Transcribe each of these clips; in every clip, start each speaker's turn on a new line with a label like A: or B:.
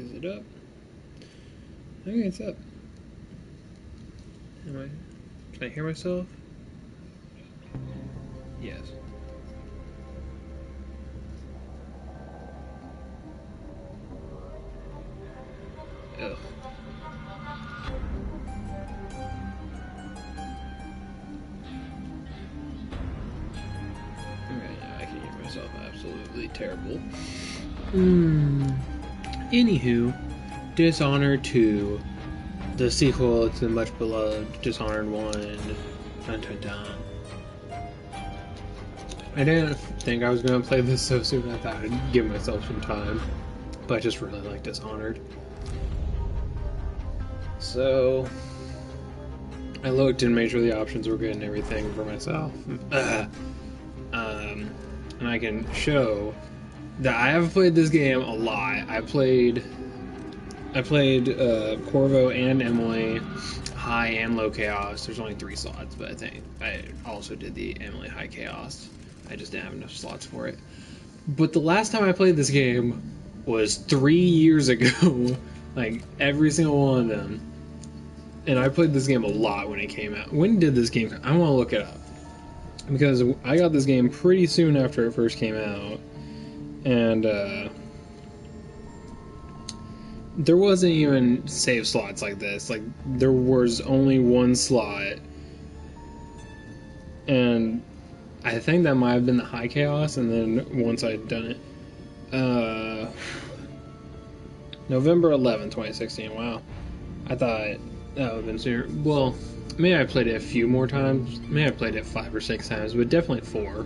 A: Is it up? Okay, it's up. Can I hear myself? Yes. Ugh. Okay, I can hear myself absolutely terrible. Anywho, Dishonored 2, the sequel to the much beloved Dishonored 1. Dun dun dun. I didn't think I was going to play this so soon. I thought I'd give myself some time. But I just really like Dishonored. So, I looked and made sure the options were good and everything for myself. And I can show that I have played this game a lot. I played Corvo and Emily High and Low Chaos. There's only 3 slots, but I think I also did the Emily High Chaos. I just didn't have enough slots for it. But the last time I played this game was 3 years ago. Like, every single one of them. And I played this game a lot when it came out. When did this game come out? I want to look it up. Because I got this game pretty soon after it first came out. And, there wasn't even save slots like this. Like, there was only 1 slot. And I think that might have been the High Chaos, and then once I'd done it. November 11th, 2016. Wow. I thought that would have been sooner. Well, maybe I played it a few more times. Maybe I played it 5 or 6 times, but definitely 4.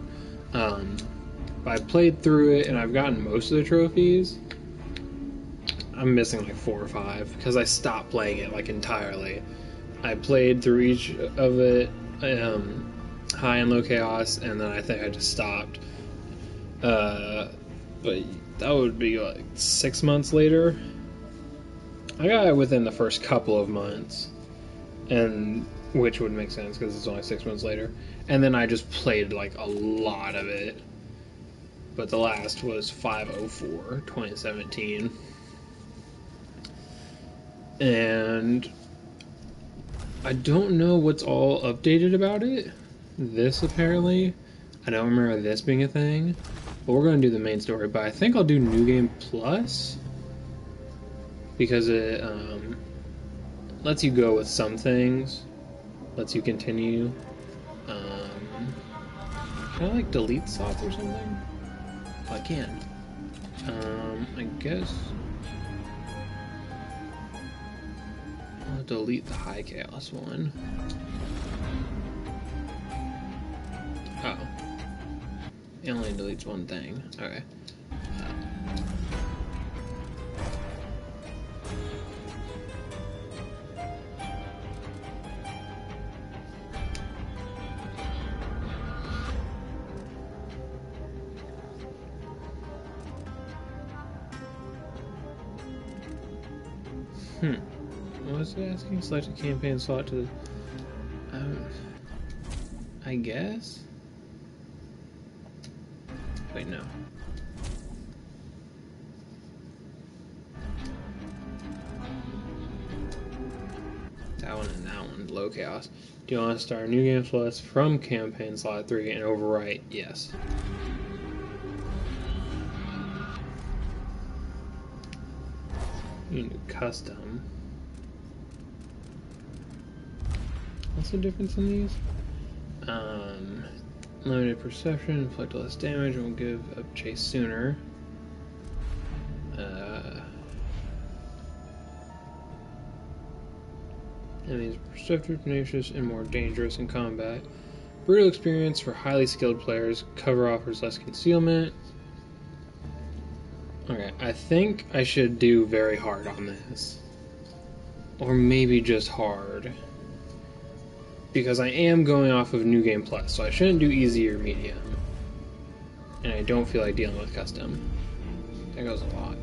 A: But I played through it, and I've gotten most of the trophies. I'm missing like 4 or 5, because I stopped playing it like entirely. I played through each of it, High and Low Chaos, and then I think I just stopped. But that would be like 6 months later. I got it within the first couple of months, and which would make sense because it's only 6 months later. And then I just played like a lot of it. But the last was 5/04, 2017. And I don't know what's all updated about it. This apparently, I don't remember this being a thing. But we're going to do the main story. But I think I'll do New Game Plus, because it lets you go with some things, lets you continue. Can I like delete slots or something? Oh, I can. I guess I'll delete the High Chaos one. Oh. It only deletes one thing. Okay. What was it asking? Select a campaign slot to the... I guess? Wait, no. That one and that one, Low Chaos. Do you want to start New Game Plus from campaign slot 3 and overwrite? Yes. You can do custom. What's the difference in these? Limited perception, inflict less damage, and will give up chase sooner. Enemies are perceptive, tenacious, and more dangerous in combat. Brutal experience for highly skilled players. Cover offers less concealment. Okay, I think I should do very hard on this. Or maybe just hard. Because I am going off of New Game Plus, so I shouldn't do easy or medium. And I don't feel like dealing with custom. That goes a lot.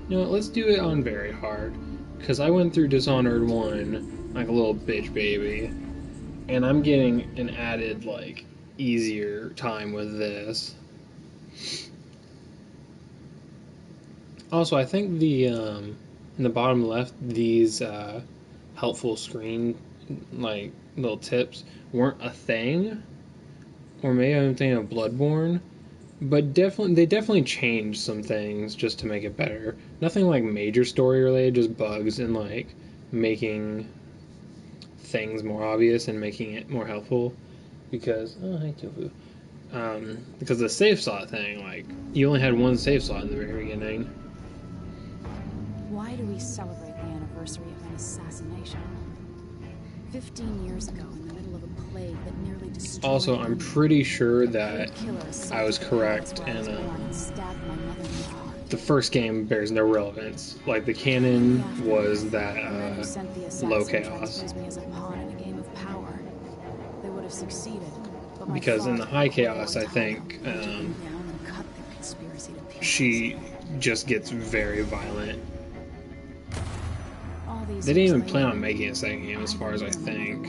A: You know what, let's do it on very hard. Because I went through Dishonored 1 like a little bitch baby. And I'm getting an added, like, easier time with this. Also, I think the in the bottom left, these helpful screen like little tips weren't a thing, or maybe I'm thinking of Bloodborne, but definitely they definitely changed some things just to make it better. Nothing like major story related, just bugs and like making things more obvious and making it more helpful. Because hey Tofu, because the save slot thing, like you only had one save slot in the very beginning.
B: Why do we celebrate the anniversary of an assassination? 15 years ago, in the middle of a plague that nearly destroyed.
A: Also, I'm pretty sure that I was correct, and the first game bears no relevance. Like the canon was that low chaos.
B: They would have succeeded.
A: Because in the high chaos, I think she just gets very violent. They didn't even plan on making a second game, as far as I think.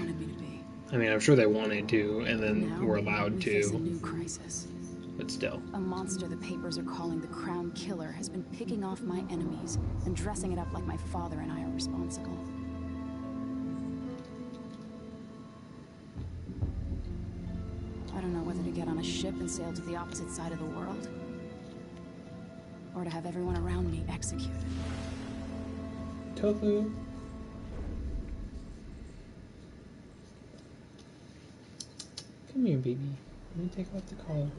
A: I mean, I'm sure they wanted to, and then were allowed to. But still.
B: A monster the papers are calling the Crown Killer has been picking off my enemies and dressing it up like my father and I are responsible. I don't know whether to get on a ship and sail to the opposite side of the world, or to have everyone around me executed.
A: Tofu. Come here, baby. Let me take off the collar.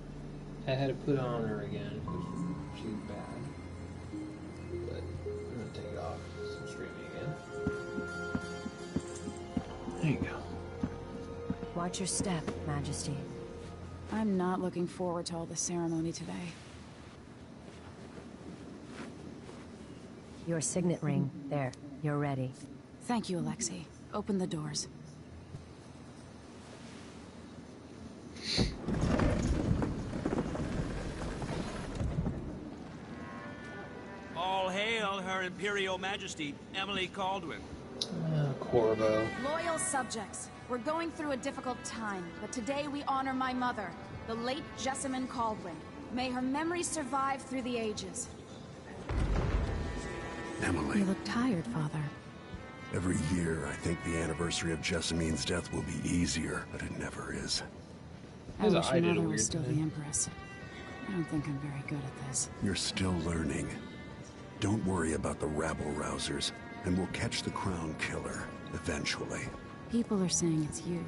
A: I had to put it on her again because she's bad. But I'm gonna take it off since I'm streaming again. There you go.
C: Watch your step, Majesty.
B: I'm not looking forward to all the ceremony today.
C: Your signet ring. There. You're ready.
B: Thank you, Alexei. Open the doors.
D: All hail Her Imperial Majesty, Emily Caldwin.
A: Corvo.
B: Loyal subjects, we're going through a difficult time, but today we honor my mother, the late Jessamine Caldwin. May her memory survive through the ages.
E: Emily.
B: You look tired, Father.
E: Every year, I think the anniversary of Jessamine's death will be easier, but it never is.
B: I wish Mother was still the Empress. I don't think I'm very good at this.
E: You're still learning. Don't worry about the rabble-rousers, and we'll catch the Crown Killer, eventually.
B: People are saying it's you.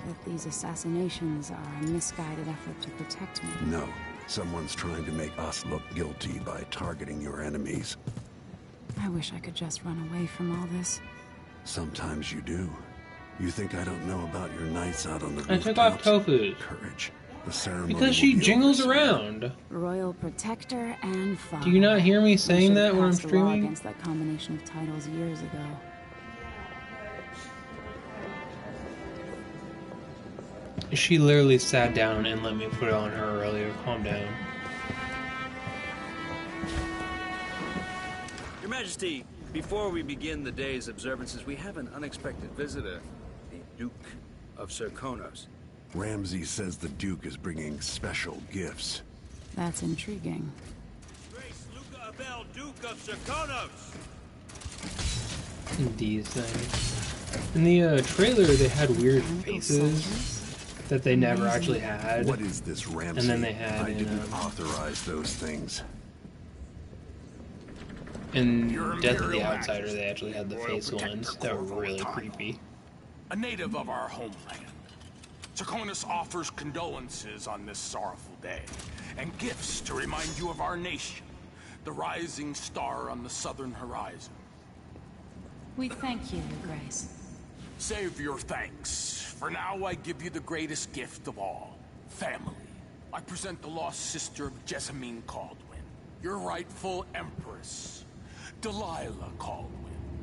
B: That these assassinations are a misguided effort to protect me.
E: No. Someone's trying to make us look guilty by targeting your enemies.
B: I wish I could just run away from all this.
E: Sometimes you do. You think I don't know about your nights out on the rooftops?
A: I took off Tofu.
E: Courage. The ceremony
A: Because she jingles around.
B: Royal Protector and Father.
A: Do you not hear me saying that when I'm
B: passed a law
A: streaming?
B: against that combination of titles years ago.
A: She literally sat down and let me put it on her earlier. Calm down.
D: Your Majesty, before we begin the day's observances, we have an unexpected visitor, the Duke of Serkonos.
E: Ramsay says the Duke is bringing special gifts.
B: That's intriguing.
D: Grace Luca Abel, Duke of Serkonos!
A: These things. In the trailer, they had weird faces that they never actually had.
E: What is this, Ramsay?
A: And then they had
E: I didn't authorize those things.
A: in Death of the Outsider, they actually had the face ones that were really creepy.
F: A native of our homeland, Serkonos offers condolences on this sorrowful day, and gifts to remind you of our nation, the rising star on the southern horizon.
B: We thank you, Your Grace.
F: Save your thanks. For now, I give you the greatest gift of all, family. I present the lost sister of Jessamine Caldwin, your rightful empress, Delilah Caldwin.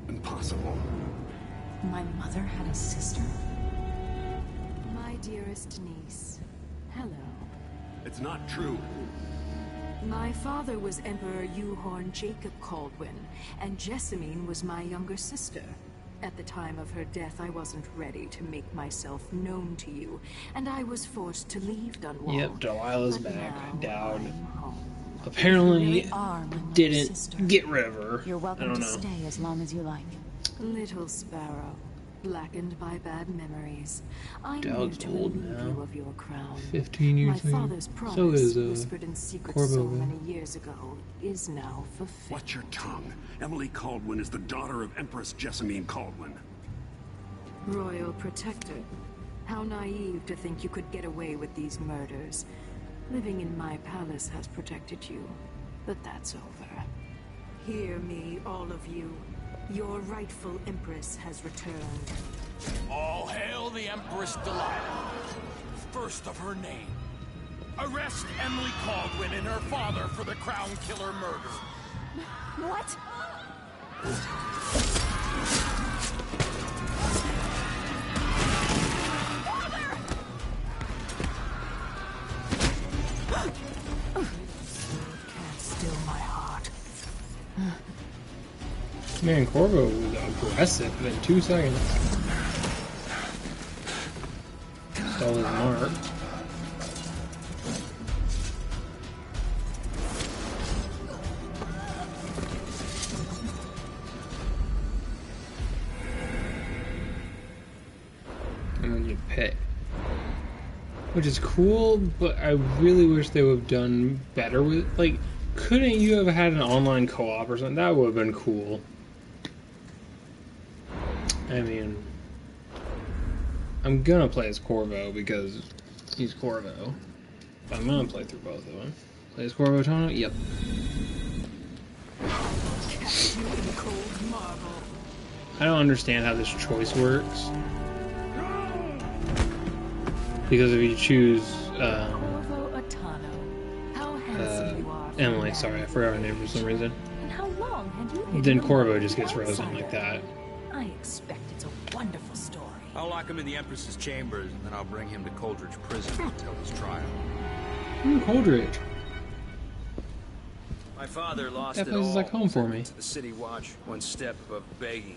E: Impossible.
B: My mother had a sister?
G: My dearest niece, hello.
E: It's not true.
G: My father was Emperor Yuhorn Jacob Caldwin, and Jessamine was my younger sister. At the time of her death, I wasn't ready to make myself known to you, and I was forced to leave Dunwall.
A: Yep, Delilah's
G: But
A: back.
G: now
A: Dowd.
G: I'm home.
A: apparently
B: really are my mother's
A: didn't
B: sister.
A: get rid of her.
B: You're
A: I
B: welcome
A: don't
B: to
A: know.
B: stay as long as you like.
G: Little sparrow, blackened by bad memories. I'm
A: Dog's
G: here to
A: old
G: relieve
A: now.
G: you of your crown.
A: 15 years
G: My
A: later.
G: father's promise,
A: So is
G: whispered in secret
A: Corvo.
G: so many years ago, is now fulfilled.
E: Watch your tongue. Emily Caldwin is the daughter of Empress Jessamine Caldwin.
G: Royal protector. How naive to think you could get away with these murders. Living in my palace has protected you, but that's over. Hear me, all of you. Your rightful empress has returned.
F: All hail the Empress Delilah, first of her name. Arrest Emily Caldwin and her father for the Crown Killer murder.
B: What?
G: Can't still my heart.
A: Man, Corvo was aggressive in 2 seconds. Stole his mark. And then you pick. Which is cool, but I really wish they would have done better with, like, couldn't you have had an online co-op or something? That would have been cool. I mean, I'm gonna play as Corvo because he's Corvo. But I'm gonna play through both of them. Play as Corvo Tano? Yep.
G: Cast you in cold marble.
A: I don't understand how this choice works. Because if you choose
G: Corvo Atano. How handsome you are. for
A: Emily,
G: a
A: sorry, I
G: man.
A: forgot her name for some reason.
G: And how long had you hidden
A: Then
G: the
A: Corvo
G: mark
A: just gets
G: of
A: frozen
G: outsider?
A: like that.
G: I expect it's a wonderful story.
D: I'll lock him in the Empress's chambers, and then I'll bring him to Coldridge Prison until his trial.
A: Coldridge.
D: My father lost
A: That
D: it
A: place
D: all.
A: is like home for me.
D: To the city watch, one step above begging.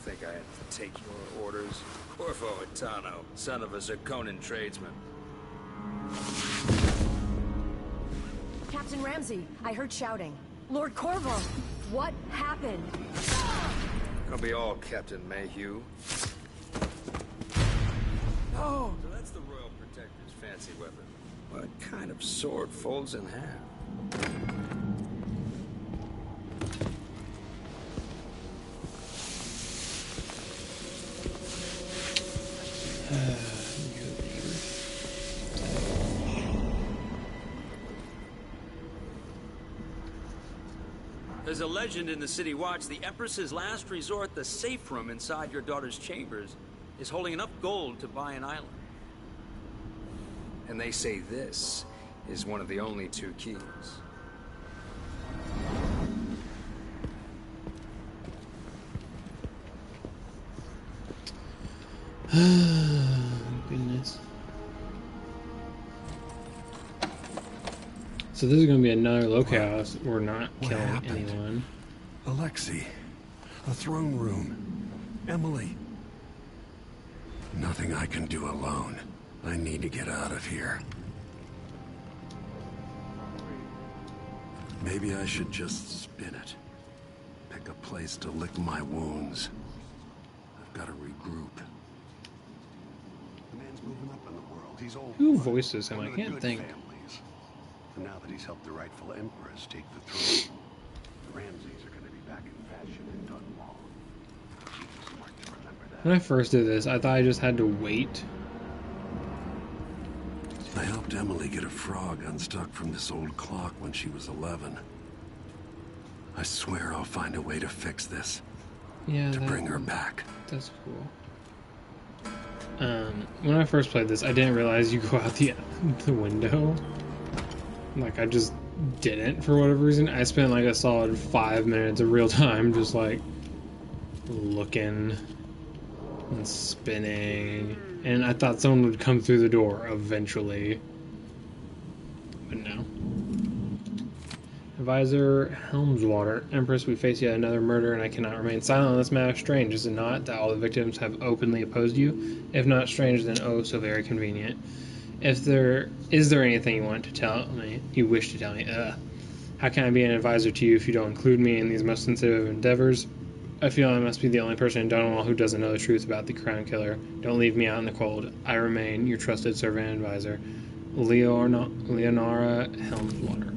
D: Think I had to take your orders? Corvo Atano, son of a Zirconan tradesman.
C: Captain Ramsey, I heard shouting. Lord Corvo, what happened?
D: It'll be all Captain Mayhew.
F: No!
D: So that's the Royal Protector's fancy weapon. What kind of sword folds in half? There's a legend in the City Watch. The Empress's last resort, the safe room inside your daughter's chambers, is holding enough gold to buy an island. And they say this is one of the only 2 keys.
A: Goodness. So this is going to be another locale. We're not
E: What
A: killing
E: happened?
A: anyone.
E: Alexei, the throne room, Emily. Nothing I can do alone. I need to get out of here. Maybe I should just spin it. Pick a place to lick my wounds. I've got to regroup. The man's moving up in the world. He's old.
A: Who voices him?
E: One
A: I
E: of the
A: can't
E: good
A: think.
E: families. And now that he's helped the rightful empress take the throne, the Ramseys are going to be back in fashion in Dunwall. Smart to remember that.
A: When I first did this, I thought I just had to wait.
E: I helped Emily get a frog unstuck from this old clock when she was 11. I swear I'll find a way to fix this.
A: Yeah,
E: To bring her back.
A: That's cool. When I first played this, I didn't realize you go out the window. Like, I just didn't for whatever reason. I spent like a solid 5 minutes of real time just like looking and spinning, and I thought someone would come through the door eventually, but no. Advisor Helmswater, Empress, we face yet another murder, and I cannot remain silent on this matter. Strange, is it not, that all the victims have openly opposed you? If not strange, then oh, so very convenient. Is there anything you want to tell me? You wish to tell me? How can I be an advisor to you if you don't include me in these most sensitive endeavors? I feel I must be the only person in Dunwall who doesn't know the truth about the Crown Killer. Don't leave me out in the cold. I remain your trusted servant and advisor, Leonora Helmswater.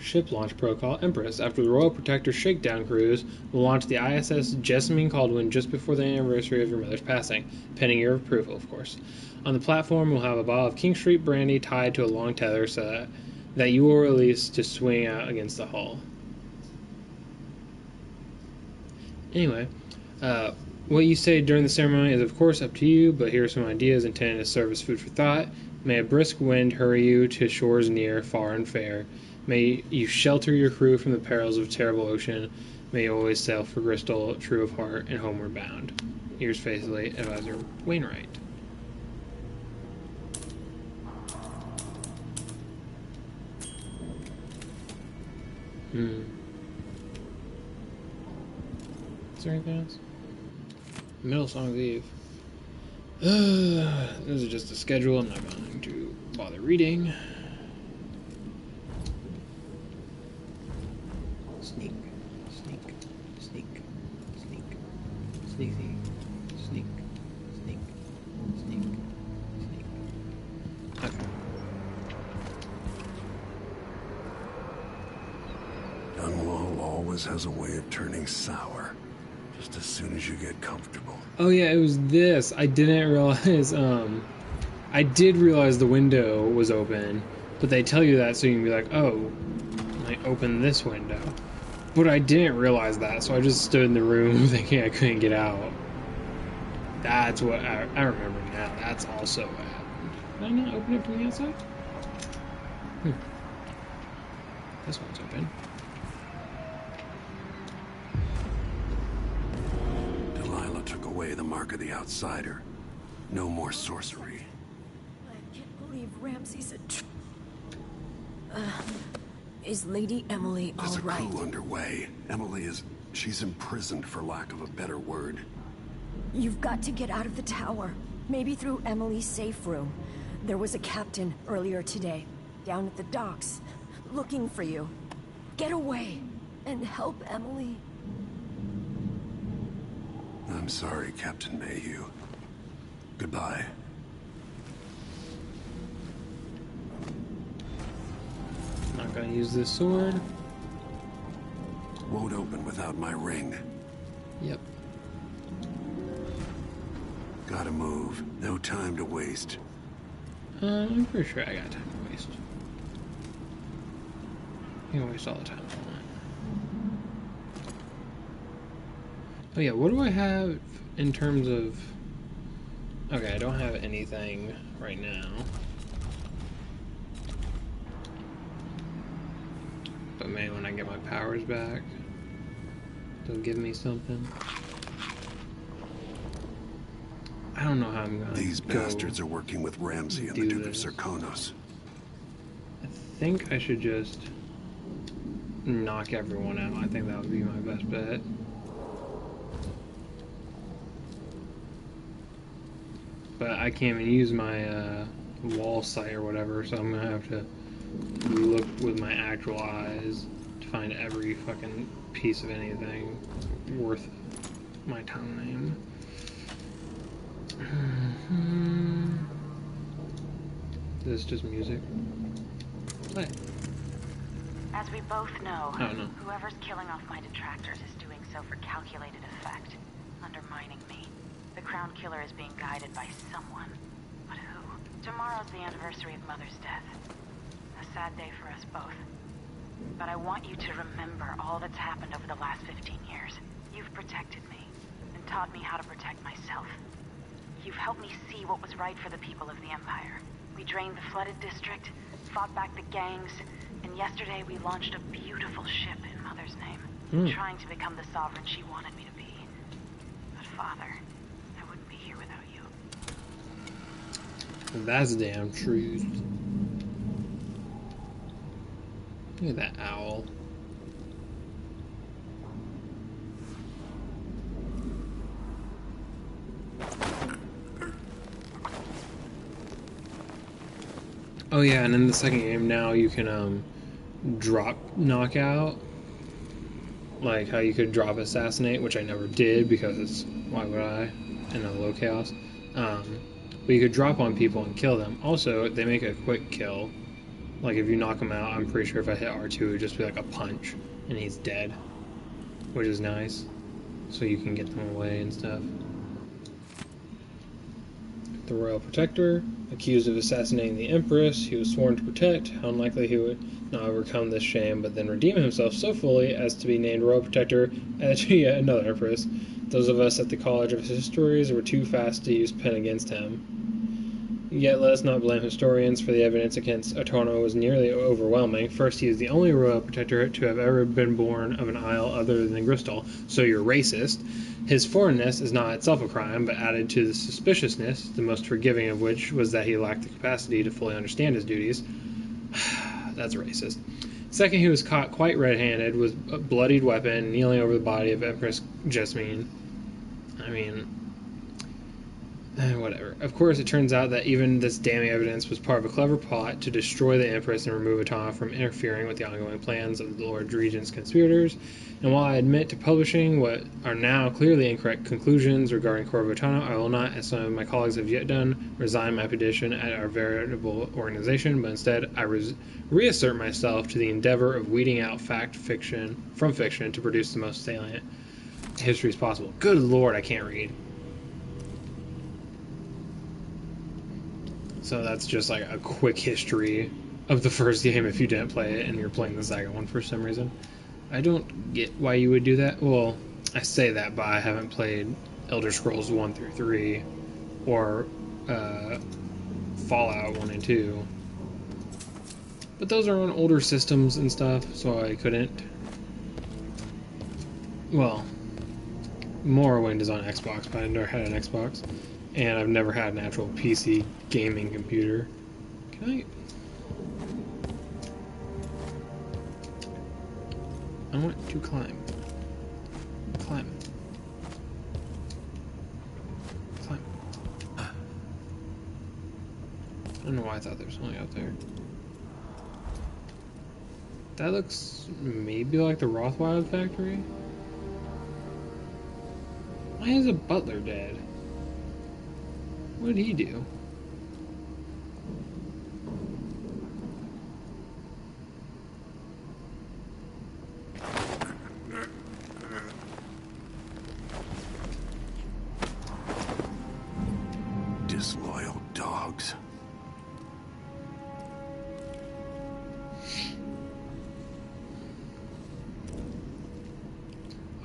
A: Ship launch protocol Empress. After the Royal Protector Shakedown cruise, we'll launch the ISS Jessamine Caldwin just before the anniversary of your mother's passing, pending your approval, of course. On the platform, we'll have a bottle of King Street brandy tied to a long tether so that you will release to swing out against the hull. Anyway, what you say during the ceremony is of course up to you, but here are some ideas intended to serve as food for thought. May a brisk wind hurry you to shores near, far, and fair. May you shelter your crew from the perils of terrible ocean. May you always sail for Bristol, true of heart, and homeward bound. Yours faithfully, Advisor Wainwright. Is there anything else? Middle Song of Eve. This is just a schedule. I'm not going to bother reading. Sneak, sneak, sneak, sneak, sneak, sneak, sneak, sneak, sneak. Okay.
E: Dunwall always has a way of turning sour, just as soon as you get comfortable.
A: Oh yeah, it was this. I didn't realize, I did realize the window was open, but they tell you that so you can be like, oh, I open this window. But I didn't realize that, so I just stood in the room thinking I couldn't get out. That's what, I remember now, that's also what happened. Did I not open it from the outside? This one's open.
E: Took away the mark of the outsider. No more sorcery.
C: I can't believe Ramsey said. Is Lady Emily all
E: There's a
C: right?
E: coup underway. Emily is... she's imprisoned, for lack of a better word.
C: You've got to get out of the tower. Maybe through Emily's safe room. There was a captain earlier today, down at the docks, looking for you. Get away and help Emily.
E: I'm sorry, Captain Mayhew. Goodbye.
A: Not gonna use this sword.
E: Won't open without my ring.
A: Yep.
E: Gotta move. No time to waste.
A: I'm pretty sure I got time to waste. You can waste all the time I want. Oh yeah, what do I have in terms of... Okay, I don't have anything right now. But maybe when I get my powers back, they'll give me something. I don't know how I'm gonna
E: These bastards are working with Ramsey and the Duke of Serkonos.
A: I think I should just knock everyone out. I think that would be my best bet. But I can't even use my wall sight or whatever, so I'm gonna have to look with my actual eyes to find every fucking piece of anything worth my time. Is this just music? Play.
H: As we both know,
A: Oh, no.
H: whoever's killing off my detractors is doing so for calculated effect, undermining me. The Crown Killer is being guided by someone. But who? Tomorrow's the anniversary of Mother's death. A sad day for us both. But I want you to remember all that's happened over the last 15 years. You've protected me, and taught me how to protect myself. You've helped me see what was right for the people of the Empire. We drained the flooded district, fought back the gangs, and yesterday we launched a beautiful ship in Mother's name, trying to become the sovereign she wanted me to be. But Father, I wouldn't be here without you.
A: That's damn truth. Look at that owl. Oh yeah, and in the second game now you can drop knockout, like how you could drop assassinate, which I never did because why would I in a low chaos? But you could drop on people and kill them. Also, they make a quick kill. Like if you knock him out, I'm pretty sure if I hit R2, it would just be like a punch and he's dead, which is nice. So you can get them away and stuff. The Royal Protector, accused of assassinating the Empress, he was sworn to protect. How unlikely he would not overcome this shame, but then redeem himself so fully as to be named Royal Protector to yet another Empress. Those of us at the College of Historians were too fast to use pen against him. Yet let us not blame historians, for the evidence against Otono was nearly overwhelming. First, he is the only royal protector to have ever been born of an isle other than Gristal, so you're racist. His foreignness is not itself a crime, but added to the suspiciousness, the most forgiving of which was that he lacked the capacity to fully understand his duties. That's racist. Second, he was caught quite red-handed, with a bloodied weapon, kneeling over the body of Empress Jessamine. I mean... whatever. Of course, it turns out that even this damning evidence was part of a clever plot to destroy the Empress and remove Atana from interfering with the ongoing plans of the Lord Regent's conspirators. And while I admit to publishing what are now clearly incorrect conclusions regarding Corvo Atana, I will not, as some of my colleagues have yet done, resign my position at our veritable organization, but instead I reassert myself to the endeavor of weeding out fiction to produce the most salient histories possible. Good lord, I can't read. So that's just like a quick history of the first game if you didn't play it and you're playing the second one for some reason. I don't get why you would do that. Well, I say that, but I haven't played Elder Scrolls 1 through 3 or Fallout 1 and 2. But those are on older systems and stuff, so I couldn't. Well, Morrowind is on Xbox, but I never had an Xbox. And I've never had an actual PC gaming computer. Can I want to climb. Climb. Climb. I don't know why I thought there was something out there. That looks maybe like the Rothwild factory. Why is a butler dead? What did he do?
E: Disloyal dogs.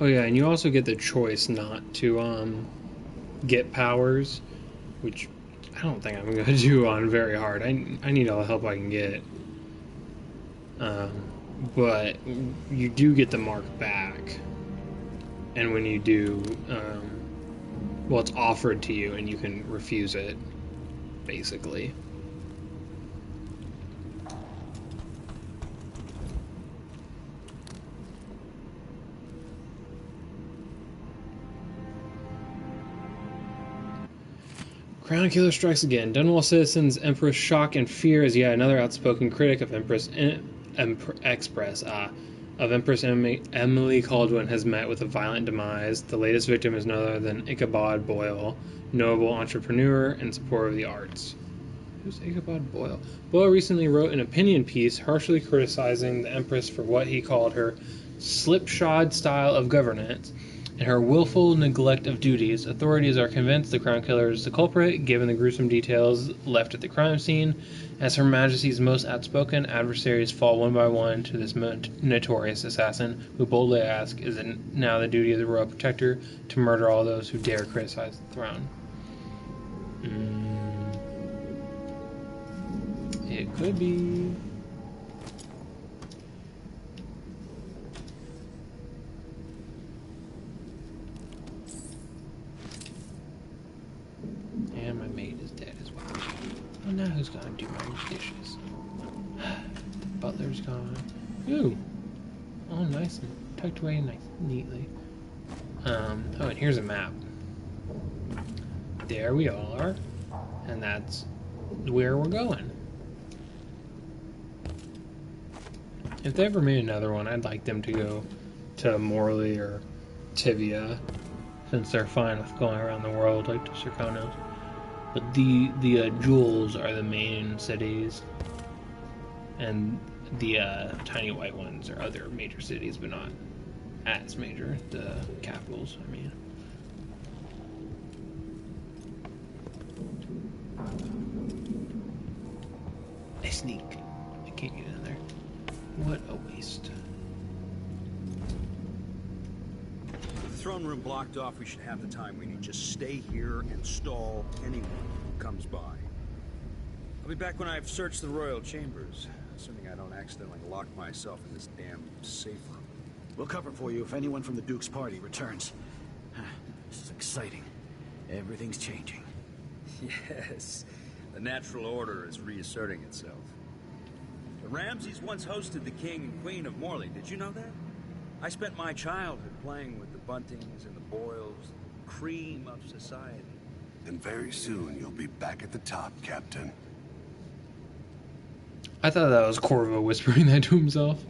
A: Oh yeah, and you also get the choice not to get powers, which I don't think I'm going to do on very hard. I need all the help I can get. But you do get the mark back. And when you do, well, it's offered to you and you can refuse it, basically. Crown Killer strikes again. Dunwall citizens Empress shock and fear as yet another outspoken critic of Empress Emily Caldwin has met with a violent demise. The latest victim is none other than Ichabod Boyle, notable entrepreneur and supporter of the arts. Who's Ichabod Boyle? Boyle recently wrote an opinion piece harshly criticizing the Empress for what he called her slipshod style of governance and her willful neglect of duties. Authorities are convinced the Crown Killer is the culprit, given the gruesome details left at the crime scene. As Her Majesty's most outspoken adversaries fall one by one to this notorious assassin, who boldly asks, is it now the duty of the Royal Protector to murder all those who dare criticize the throne? It could be. And my maid is dead as well. Well, now who's gonna do my dishes? The butler's gone. Ooh! All nice and tucked away neatly. Oh, and here's a map. There we are. And that's where we're going. If they ever made another one, I'd like them to go to Morley or Tivia, since they're fine with going around the world like the Serkonos. But the jewels are the main cities, and the tiny white ones are other major cities, but not as major. The capitals, I mean. I sneak. I can't get in there. What a waste.
D: With the throne room blocked off, we should have the time we need. Just stay here and stall anyone who comes by. I'll be back when I've searched the royal chambers, assuming I don't accidentally lock myself in this damn safe room.
I: We'll cover for you if anyone from the Duke's party returns. This is exciting. Everything's changing.
D: Yes, the natural order is reasserting itself. The Ramses once hosted the king and queen of Morley. Did you know that? I spent my childhood playing with the Buntings and the Boyles, the cream of society.
E: And very soon you'll be back at the top, Captain.
A: I thought that was Corvo whispering that to himself.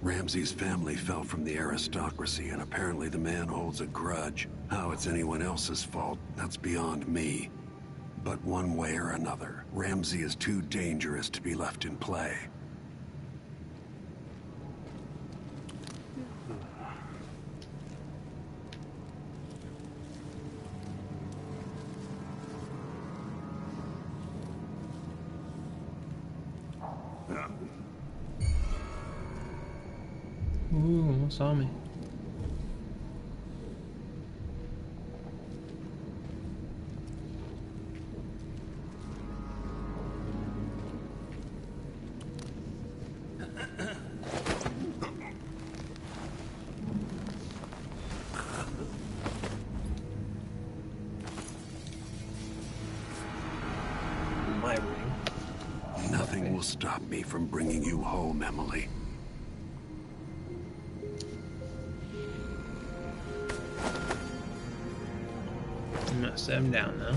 E: Ramsay's family fell from the aristocracy, and apparently the man holds a grudge. How it's anyone else's fault, that's beyond me. But one way or another, Ramsay is too dangerous to be left in play.
A: Ooh, saw me. My ring.
E: Nothing will stop me from bringing you home, Emily.
A: I'm gonna set him down now.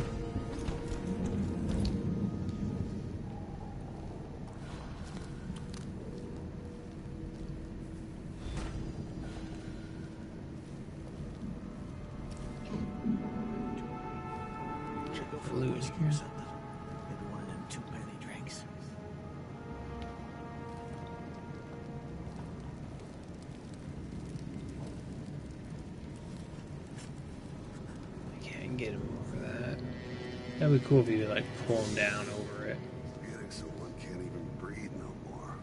I: Should go for
A: Fluid
I: whiskey
A: here.
I: or something. Maybe one of them 2-penny drinks.
A: I can't get him over that. That'd be cool if you could like pull him down over it.
E: Getting someone can't even breathe no more.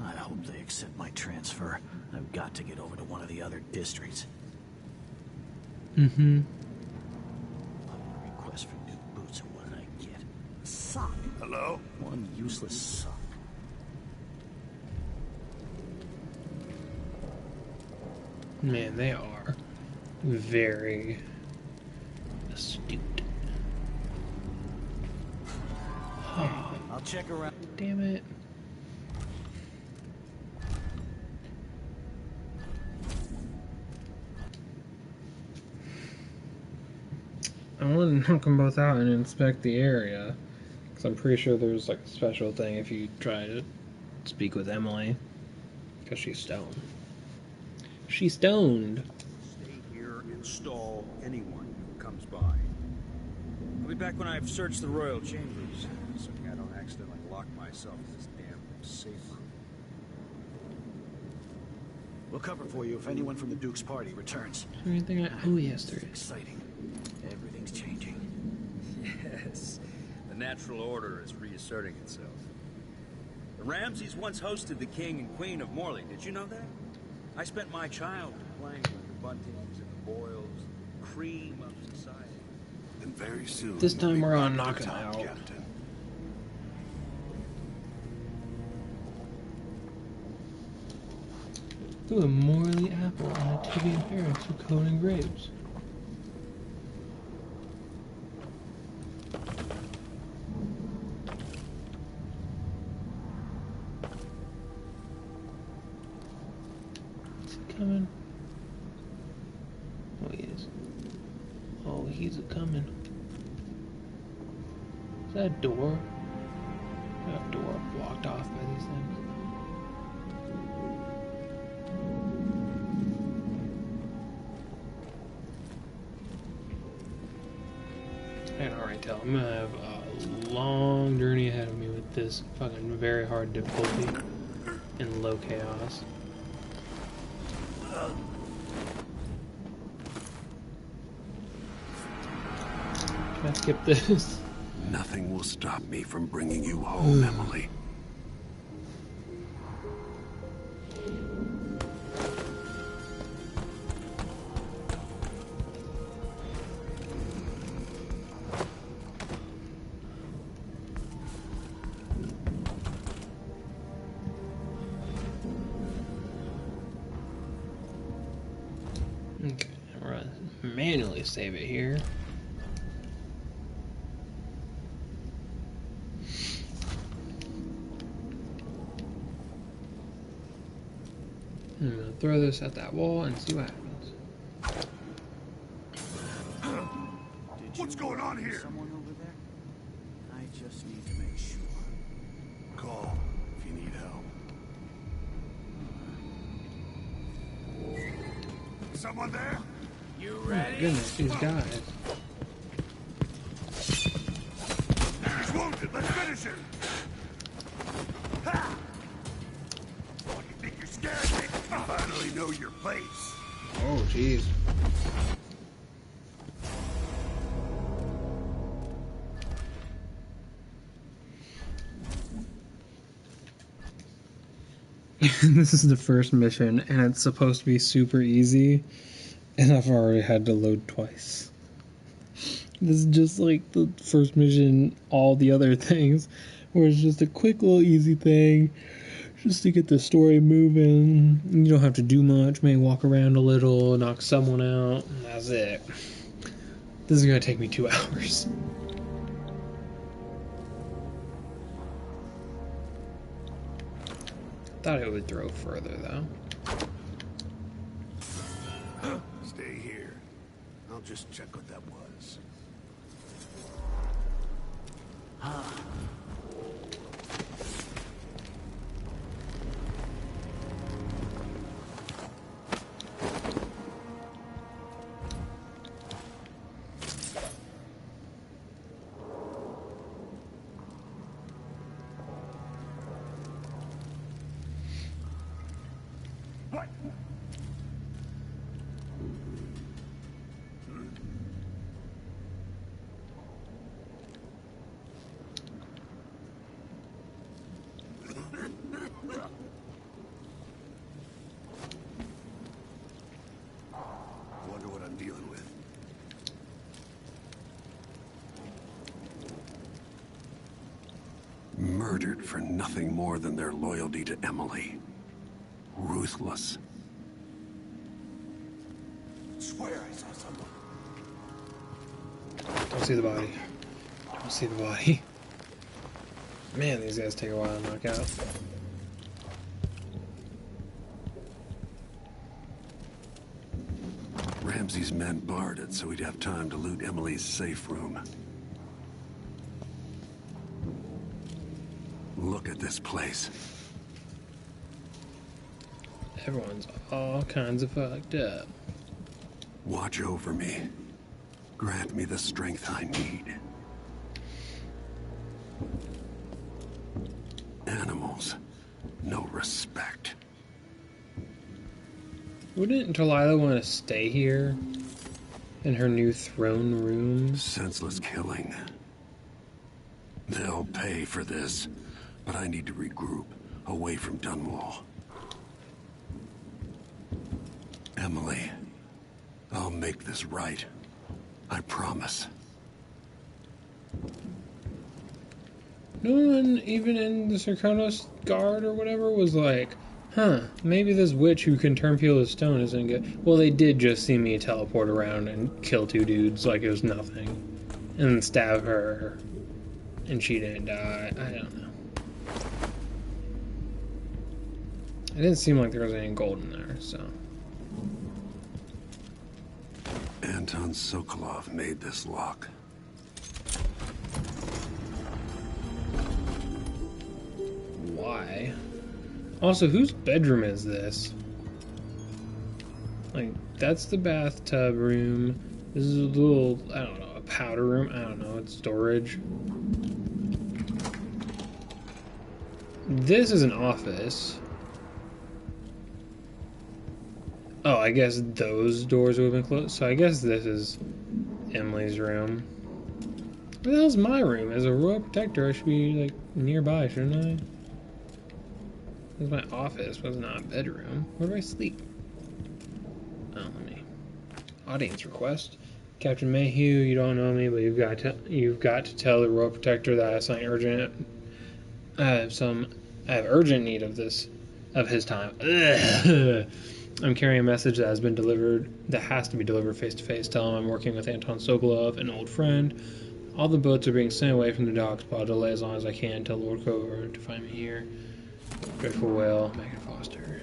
I: I hope they accept my transfer. I've got to get over to one of the other districts.
A: Mm-hmm.
I: Request for new boots, and what did I get? A sock.
E: Hello?
I: One useless sock.
A: Man, they are very astute. Oh,
I: I'll check around.
A: damn it. I want to knock them both out and inspect the area. Because I'm pretty sure there's like a special thing if you try to speak with Emily. Because she's stoned. She's stoned.
D: Stay here and stall anyone who comes by. I'll be back when I've searched the royal chambers, assuming I don't accidentally lock myself in this damn safe room.
I: We'll cover for you if anyone from the Duke's party returns.
A: Is there anything oh, yes, there
I: This is
A: is.
I: exciting. Everything's changing.
D: Yes, the natural order is reasserting itself. The Ramses once hosted the king and queen of Morley. Did you know that? I spent my childhood playing with the Buntings and the Boyles, the cream of society.
E: And very soon.
A: This time
E: you'll be
A: we're on
E: back at the
A: knocking
E: top,
A: out.
E: Captain.
A: Ooh, a Morley apple and a Tibian parents with coating grapes. Is he coming? Oh, he is. Oh, he's a coming. Is that a door? That door blocked off by these things. I can already tell I'm gonna have a long journey ahead of me with this fucking very hard difficulty in low chaos. Can I skip this?
E: Nothing will stop me from bringing you home, Emily.
A: Okay, we're gonna manually save it here. I'm gonna throw this at that wall and see what happens.
E: What's going on here?
I: Someone over there? I just need to make sure.
E: Call if you need help. Someone there?
F: You
A: Oh my
F: ready?
A: goodness, these guys.
E: He's wounded. Let's finish him. Ha! What, you think you're scared? I finally know your place.
A: Oh, jeez. This is the first mission, and it's supposed to be super easy, and I've already had to load twice. This is just like the first mission, all the other things, where it's just a quick little easy thing, just to get the story moving. You don't have to do much, maybe walk around a little, knock someone out, and that's it. This is gonna take me 2 hours. Thought it would throw further though.
E: Stay here. I'll just check what that was. What? Wonder what I'm dealing with. Murdered for nothing more than their loyalty to Emily. Ruthless. Swear I saw someone.
A: Don't see the body. Don't see the body. Man, these guys take a while to knock out.
E: Ramsey's men barred it so he'd have time to loot Emily's safe room. Look at this place.
A: Everyone's all kinds of fucked up.
E: Watch over me. Grant me the strength I need. Animals. No respect.
A: Wouldn't Delilah want to stay here? In her new throne room?
E: Senseless killing. They'll pay for this, but I need to regroup, away from Dunwall. Emily, I'll make this right. I promise.
A: No one, even in the Serkonos guard or whatever, was like, huh, maybe this witch who can turn people to stone isn't good. Well, they did just see me teleport around and kill 2 dudes like it was nothing. And then stab her. And she didn't die. I don't know. It didn't seem like there was any gold in there, so.
E: Anton Sokolov made this lock.
A: why. Also, whose bedroom is this? Like, that's the bathtub room. This is a little, I don't know, a powder room. I don't know, it's storage. This is an office. Oh, I guess those doors would have been closed. So I guess this is Emily's room. Where the hell's my room? As a royal protector, I should be, like, nearby, shouldn't I? This is my office, but it's not a bedroom. Where do I sleep? Oh, let me... Audience request. Captain Mayhew, you don't know me, but you've got to tell the royal protector that I have something urgent. I have urgent need of his time. Ugh. I'm carrying a message that has to be delivered face to face. Tell him I'm working with Anton Sokolov, an old friend. All the boats are being sent away from the docks, but I'll delay as long as I can until Lord Cover to find me here. Dreadful Whale, Megan Foster.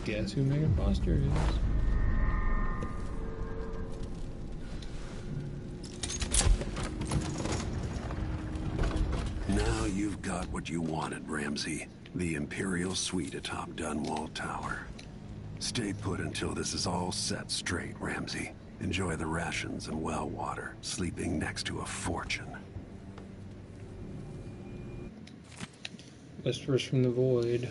A: Guess who Megan Foster is?
E: Now you've got what you wanted, Ramsey. The Imperial Suite atop Dunwall Tower. Stay put until this is all set straight, Ramsey. Enjoy the rations and well water, sleeping next to a fortune.
A: Whispers from the Void.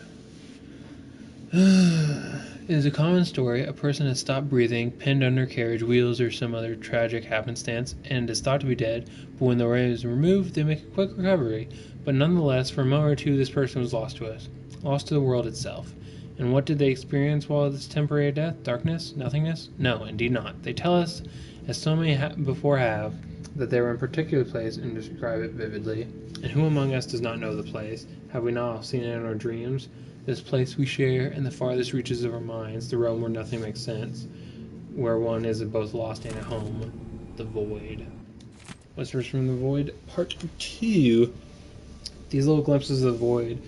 A: It is a common story. A person has stopped breathing, pinned under carriage wheels or some other tragic happenstance, and is thought to be dead, but when the ray is removed, they make a quick recovery. But nonetheless, for a moment or two, this person was lost to us. Lost to the world itself. And what did they experience while this temporary death? Darkness? Nothingness? No, indeed not. They tell us, as so many before have, that they were in a particular place and describe it vividly. And who among us does not know the place? Have we not all seen it in our dreams? This place we share in the farthest reaches of our minds, the realm where nothing makes sense, where one is both lost and at home, the Void. Whispers from the Void, Part 2. These little glimpses of the Void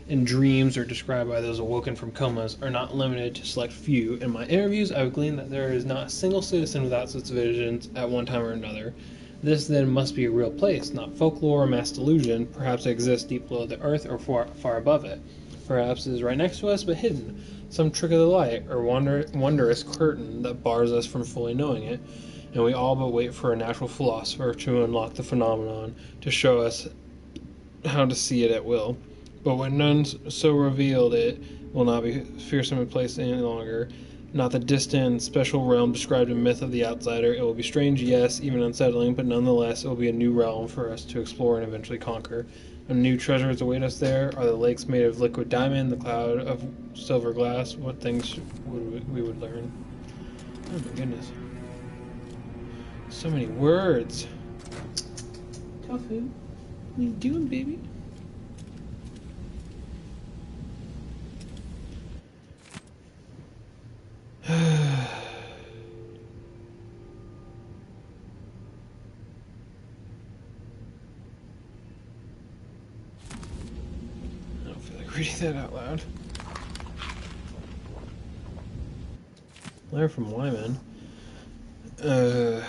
A: and dreams are described by those awoken from comas are not limited to select few. In my interviews, I have gleaned that there is not a single citizen without such visions at one time or another. This then must be a real place, not folklore or mass delusion. Perhaps it exists deep below the earth or far above it. Perhaps it is right next to us, but hidden. Some trick of the light, or wondrous curtain that bars us from fully knowing it, and we all but wait for a natural philosopher to unlock the phenomenon, to show us how to see it at will. But when none so revealed, it will not be fearsome in place any longer. Not the distant and special realm described in myth of the outsider. It will be strange, yes, even unsettling, but nonetheless it will be a new realm for us to explore and eventually conquer. And new treasures await us there. Are the lakes made of liquid diamond, the cloud of silver glass? What things we would learn? Oh my goodness. So many words. Tofu, what are you doing, baby? Reading that out loud. Letter from Wyman. I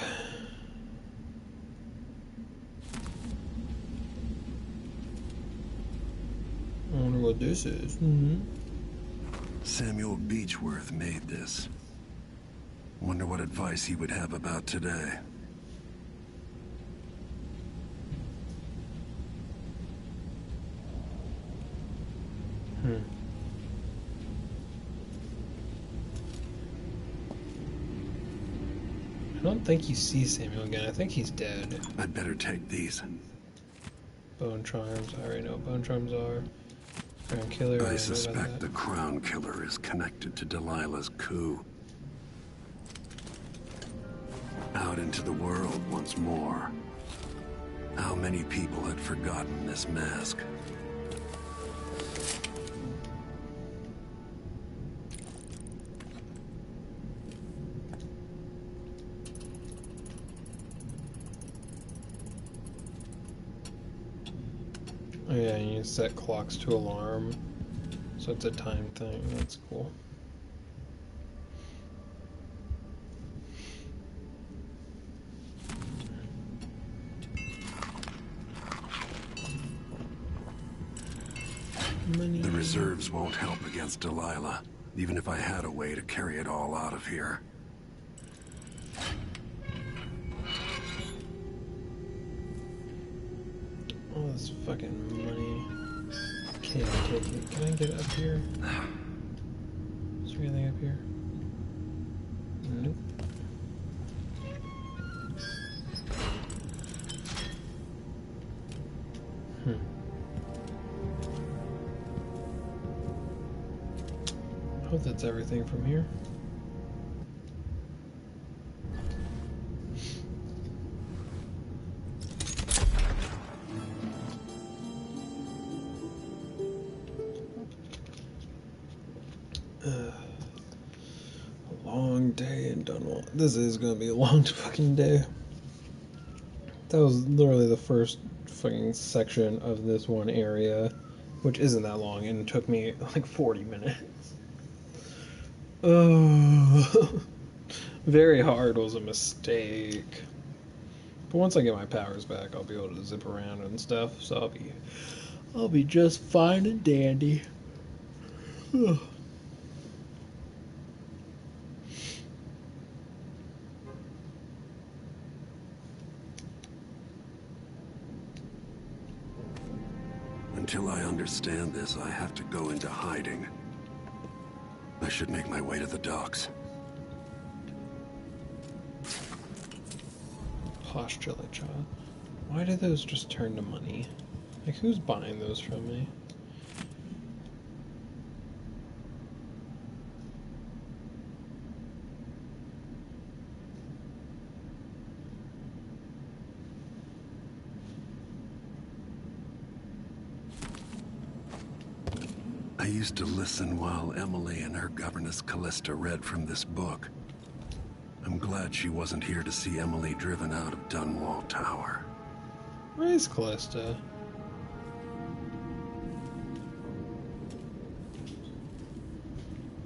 A: wonder what this is.
E: Samuel Beechworth made this. Wonder what advice he would have about today.
A: I don't think you see Samuel again. I think he's dead.
E: I'd better take these.
A: Bone charms. I already know what bone charms are. Crown killer.
E: I suspect the Crown Killer is connected to Delilah's coup. Out into the world once more. How many people had forgotten this mask?
A: Oh yeah, you set clocks to alarm, so it's a time thing. That's cool. Money.
E: The reserves won't help against Delilah, even if I had a way to carry it all out of here.
A: All this fucking money. Can't take it. Can I get up here? Is there anything up here? Nope. I hope that's everything from here. A long day in Dunwall. This is gonna be a long fucking day. That was literally the first fucking section of this one area, which isn't that long, and it took me like 40 minutes. Oh, very hard was a mistake. But once I get my powers back, I'll be able to zip around and stuff, so I'll be just fine and dandy.
E: Until I understand this, I have to go into hiding. I should make my way to the docks.
A: Postulate child. Why do those just turn to money? Like, who's buying those from me?
E: I used to listen while Emily and her governess Callista read from this book. I'm glad she wasn't here to see Emily driven out of Dunwall Tower.
A: Where is Callista?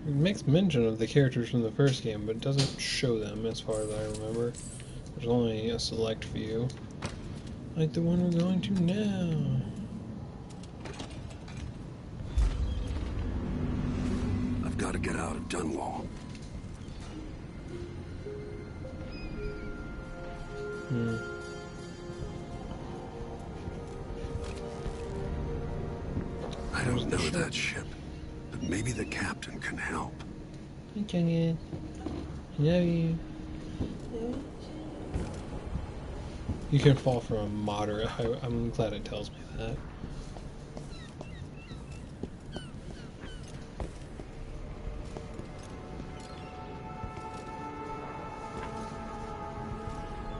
A: It makes mention of the characters from the first game, but it doesn't show them as far as I remember. There's only a select few. Like the one we're going to now.
E: I've got to get out of Dunwall. I don't know that ship, but maybe the captain can help.
A: Okay, I love you. You can fall from a moderate height. I'm glad it tells me that.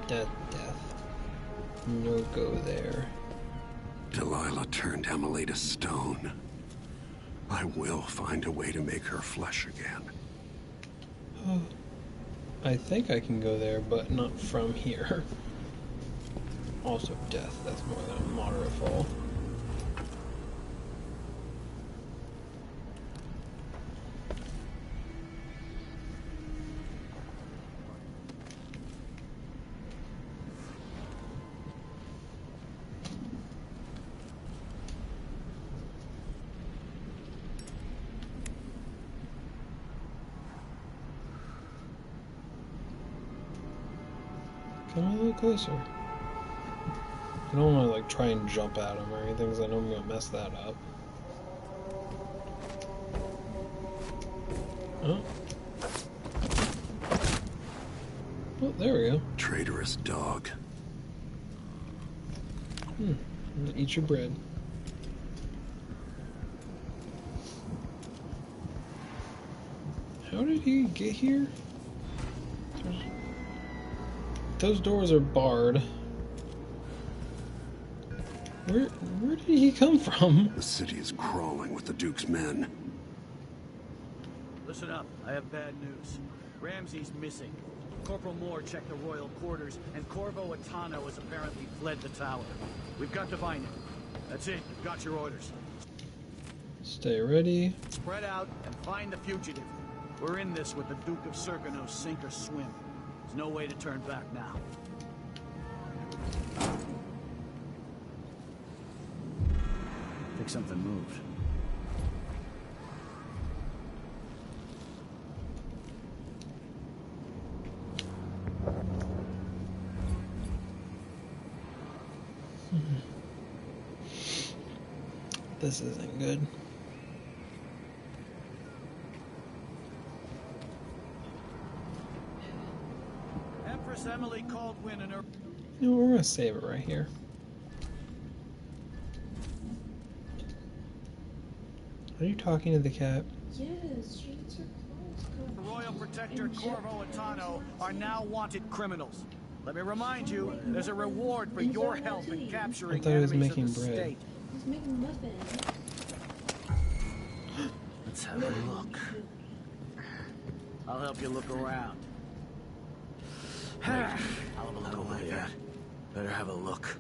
A: Death. No go there.
E: Delilah turned Emily to stone. I will find a way to make her flesh again.
A: I think I can go there, but not from here. Also death, that's more than a moderate fall. Come a little closer. I don't want to like try and jump at him or anything because I know I'm going to mess that up. Oh. Oh, there we go.
E: Traitorous dog.
A: Eat your bread. How did he get here? Those doors are barred. Where did he come from?
E: The city is crawling with the Duke's men.
I: Listen up, I have bad news. Ramsey's missing. Corporal Moore checked the royal quarters, and Corvo Atano has apparently fled the tower. We've got to find him. That's it, you've got your orders.
A: Stay ready.
I: Spread out and find the fugitive. We're in this with the Duke of Sergano, sink or swim. There's no way to turn back now. Think something moved.
A: This isn't good.
I: Empress Emily Caldwin and her...
A: You know, we're gonna save it right here. Are you talking to the cat?
J: Yes, she eats her clothes.
I: Royal Protector Corvo Atano are now wanted criminals. Let me remind you, there's a reward for your help in capturing
A: I thought he was
I: enemies of
A: making
I: the
A: bread.
I: state.
J: He's making muffins.
I: Let's have a look. I'll help you look around. I'll have a look over there. Better have a look.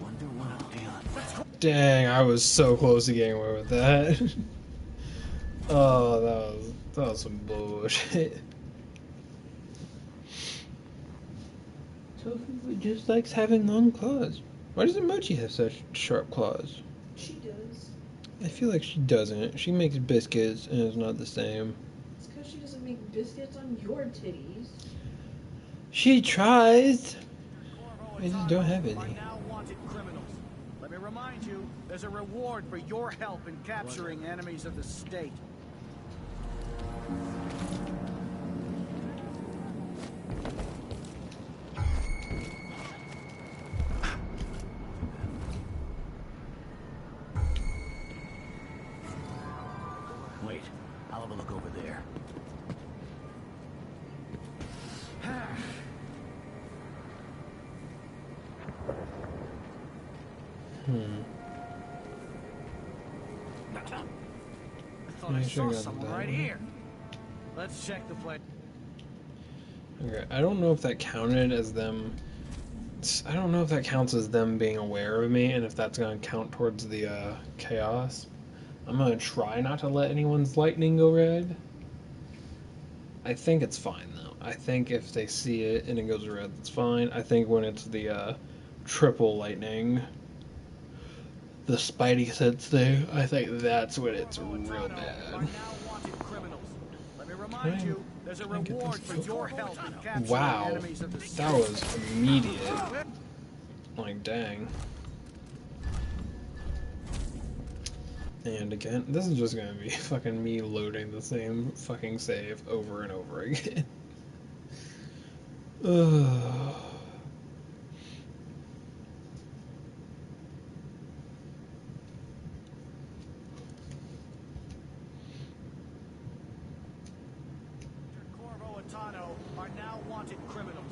I: Wonder what I'm dealing.
A: Dang, I was so close to getting away with that. Oh, that was some bullshit. Tofu just likes having long claws. Why doesn't Mochi have such sharp claws?
J: She does.
A: I feel like she doesn't. She makes biscuits and it's not the same.
J: It's because she doesn't make biscuits on your titties.
A: She tries. I just don't have any.
I: Let me remind you, there's a reward for your help in capturing enemies of the state. Wait, I'll have a look over there. I thought I saw someone right here. Let's check the place.
A: Okay, I don't know if that counted as them. I don't know if that counts as them being aware of me, and if that's going to count towards the chaos. I'm going to try not to let anyone's lightning go red. I think it's fine, though. I think if they see it and it goes red, that's fine. I think when it's the triple lightning, the Spidey sense thing, I think that's when it's real bad. Wow, that was immediate. Like, dang. And again, this is just gonna be fucking me loading the same fucking save over and over again. Ugh.
I: Corvo Atano are now wanted criminals.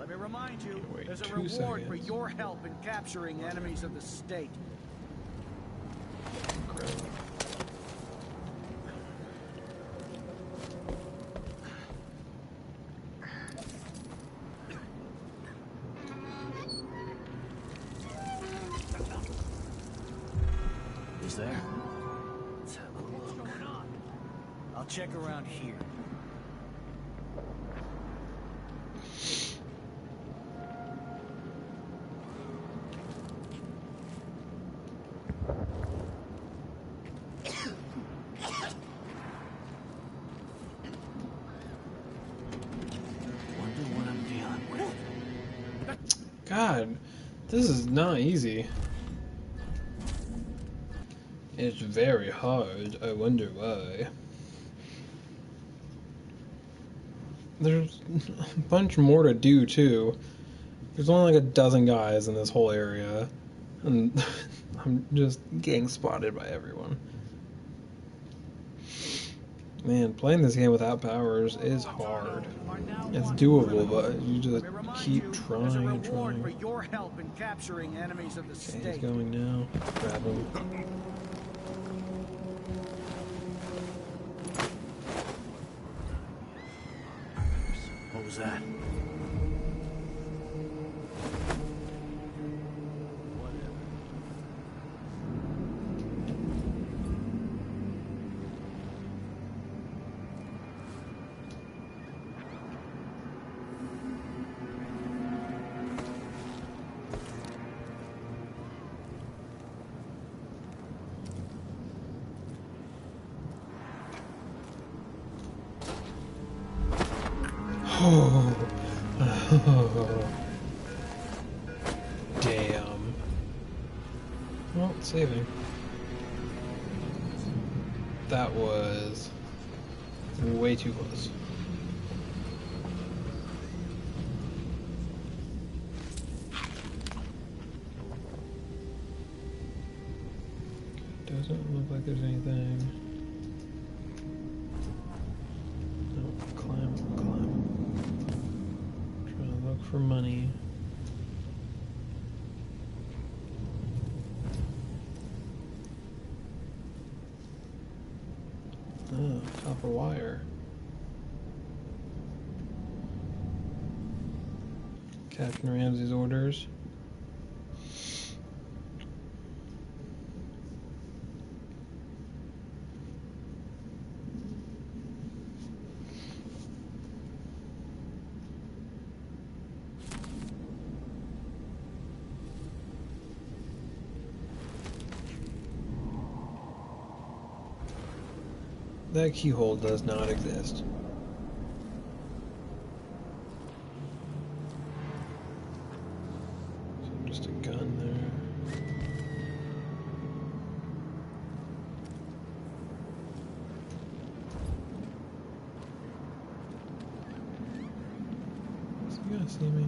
I: Let me remind you,
A: Wait,
I: there's a
A: 2
I: reward for
A: seconds.
I: your help in capturing enemies of the state. Is there? Let's have a look. What's going on? I'll check around here. Wonder what I'm dealing with.
A: God, this is not easy. It's very hard. I wonder why. There's a bunch more to do, too. There's only like a dozen guys in this whole area. And I'm just getting spotted by everyone. Man, playing this game without powers is hard. It's doable, but you just keep trying and trying.
I: For your help in capturing enemies of the
A: Okay,
I: state.
A: he's going now. Grab him.
I: What was that?
A: Oh. Damn. Well, saving. That was way too close. Doesn't look like there's anything. No, climb. Trying to look for money. Oh, copper wire. Captain Ramsey's orders. That keyhole does not exist. So just a gun there. Is he gonna see me?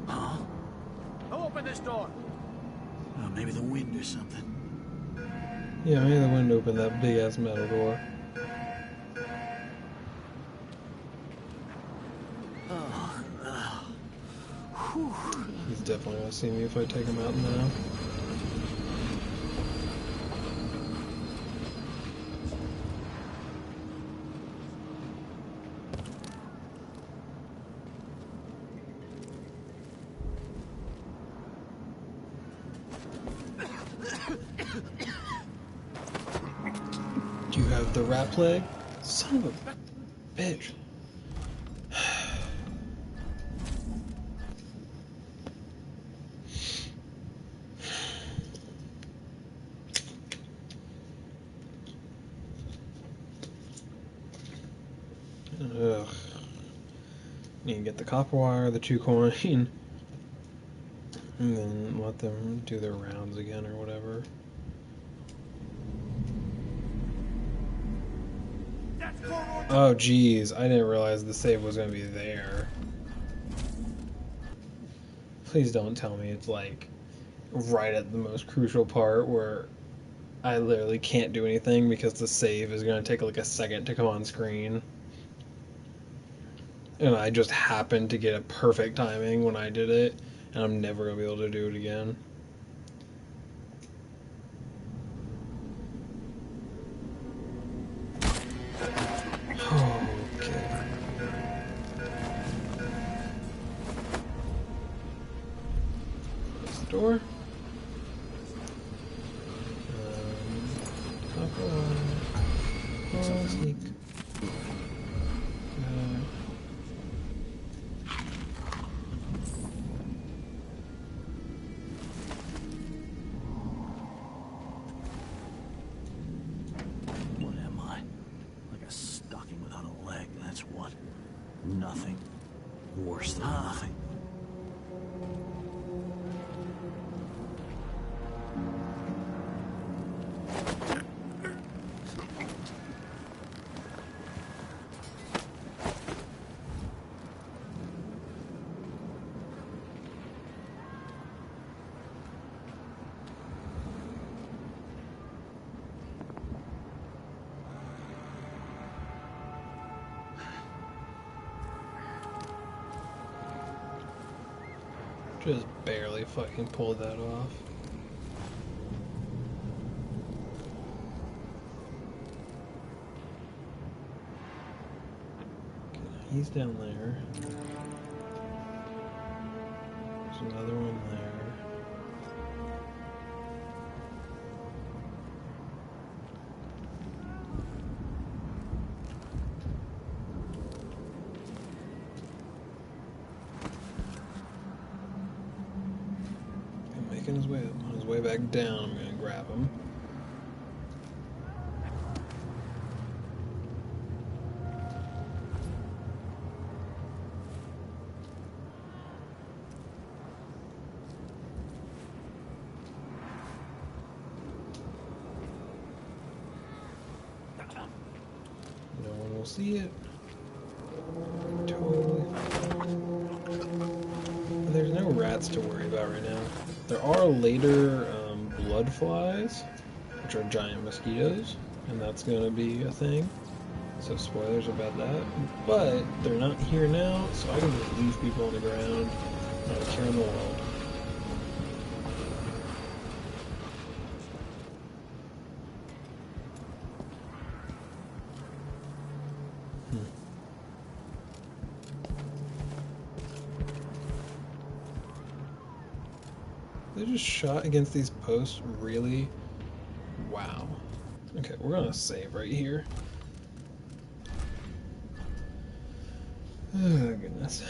I: Huh? Who opened this door? Oh, maybe the wind or something.
A: Yeah, maybe the wind opened that big ass metal door. He's definitely gonna see me if I take him out now. Do you have the rat plague? Son of a bitch. Ugh. Need to get the copper wire, the 2 coin, and then let them do their rounds again or whatever. Oh geez, I didn't realize the save was gonna be there. Please don't tell me it's like right at the most crucial part where I literally can't do anything because the save is gonna take like a second to come on screen. And I just happened to get a perfect timing when I did it, and I'm never gonna be able to do it again. Okay. Close the door. Oh, sneak.
I: What am I? Like a stocking without a leg, that's what. Nothing. Worse than nothing.
A: Just barely fucking pulled that off. Okay, he's down there. There's another one there. Making his way up. On his way back down, I'm gonna grab him. we'll see it. Totally fine. And there's no rats to worry about right now. There are later blood flies, which are giant mosquitoes, and that's going to be a thing. So spoilers about that. But they're not here now, so I can just leave people on the ground. Not a care in the world. They just shot against these posts, really? Wow. Okay, we're gonna save right here. Oh, goodness.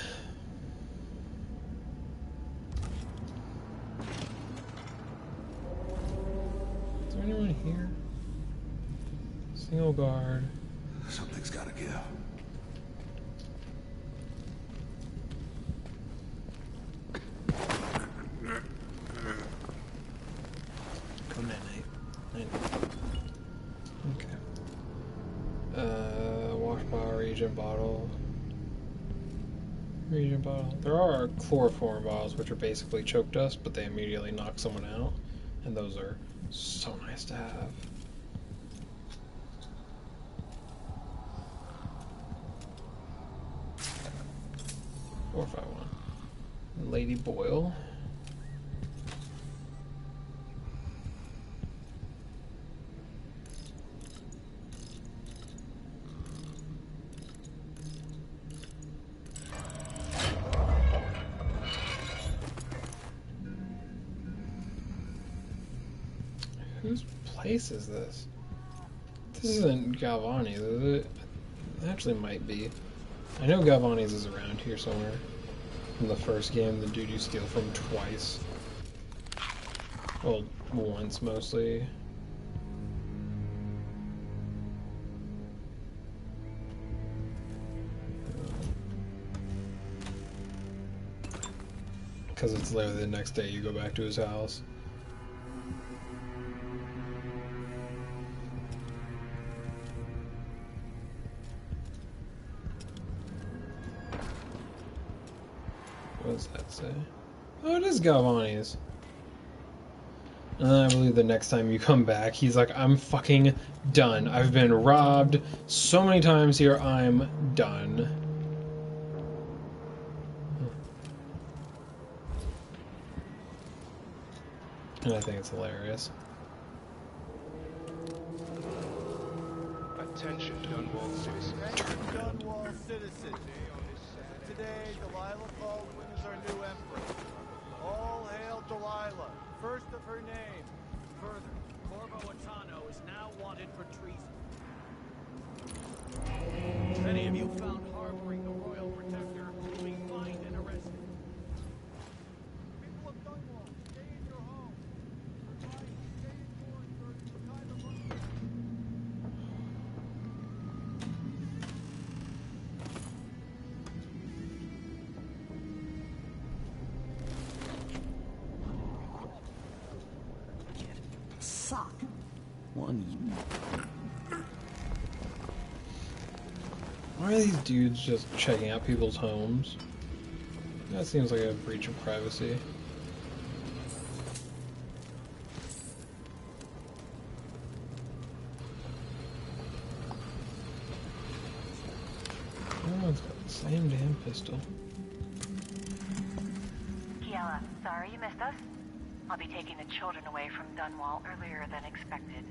A: Is there anyone here? Single guard.
E: Something's gotta give.
A: Come in, Nate. Okay. Wash bottle, reagent bottle. Reagent bottle. There are chloroform bottles, which are basically choke dust, but they immediately knock someone out. And those are so nice to have. Or if I want. Lady Boyle. Whose place is this? This isn't Galvani's, is it? It actually might be. I know Galvani's is around here somewhere. From the first game, the dude you steal from twice. Well, once mostly. Because it's literally the next day you go back to his house. What does that say? Oh, it is Galvani's. And then I believe the next time you come back, he's like, I'm fucking done. I've been robbed so many times here, I'm done. And I think it's hilarious.
K: Attention, Dunwall citizens.
L: Dunwall citizens. Today, Delilah Baldwin is our new empress. All hail Delilah, first of her name.
I: Further, Corvo Atano is now wanted for treason. If any of you found harboring the royal protector, will be fined and arrested.
L: People of Dunwall, stay in your homes. Stay indoors during the time of hunger.
C: Sock.
A: Why are these dudes just checking out people's homes? That seems like a breach of privacy. Everyone's got the same damn pistol.
H: Kiela, sorry you missed us. I'll be taking the children away from Dunwall earlier than expected.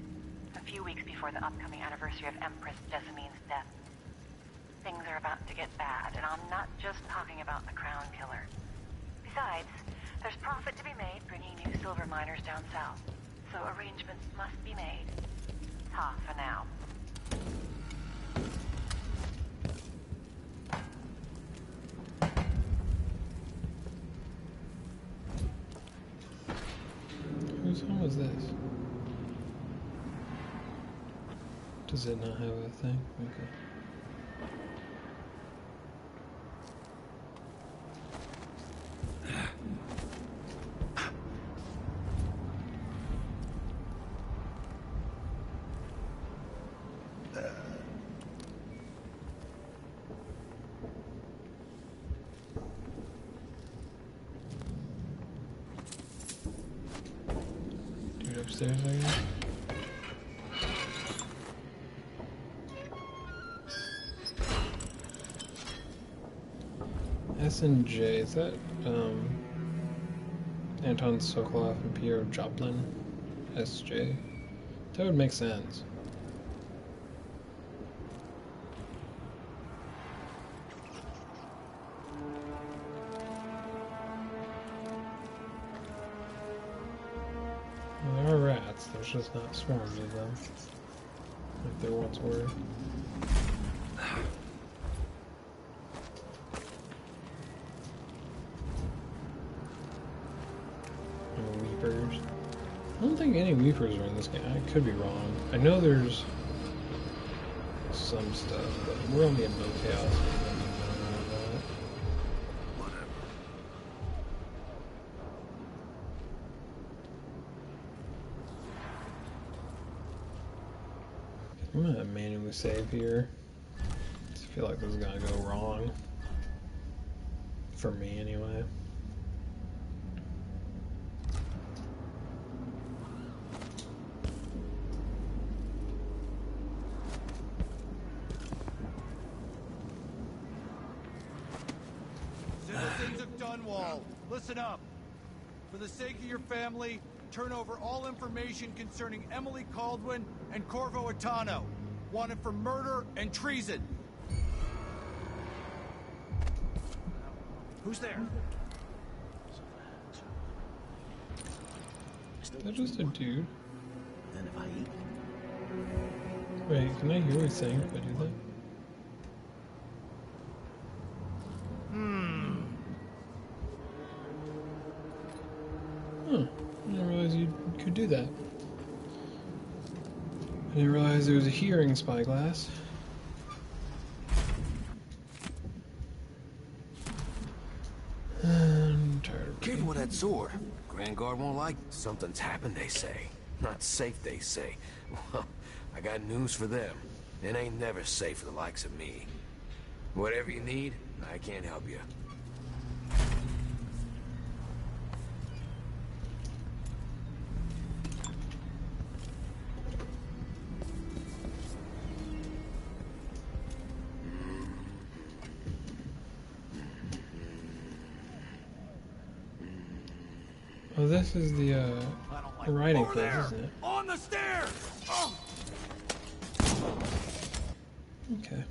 H: A few weeks before the upcoming anniversary of Empress Jessamine's death. Things are about to get bad, and I'm not just talking about the Crown Killer. Besides, there's profit to be made bringing new silver miners down south. So arrangements must be made. Ta for now.
A: Whose home is this? Does it not have a thing? Okay. upstairs, I guess. S and J, is that Anton Sokolov and Pierre Joplin? SJ? That would make sense. Well, there are rats, there's just not swarms of them. Like there once were. Weepers. I don't think any Weepers are in this game. I could be wrong. I know there's some stuff, but we're only in no chaos. I'm gonna manually save here. I feel like this is gonna go wrong. For me, anyway.
L: Citizens of Dunwall, listen up. For the sake of your family, turn over all information concerning Emily Caldwin and Corvo Atano, wanted for murder and treason. Who's there?
A: They're just a dude.
I: Then if I eat?
A: Wait, can I hear what he's saying if I do that? Huh. I didn't realize you could do that. I didn't realize there was a hearing spyglass. I'm tired of
M: Careful with that sword. Grand Guard won't like it. Something's happened, they say. Not safe, they say. Well, I got news for them. It ain't never safe for the likes of me. Whatever you need, I can't help you.
A: Oh, this is the riding place, isn't it?
L: On the stairs! Oh.
A: Okay.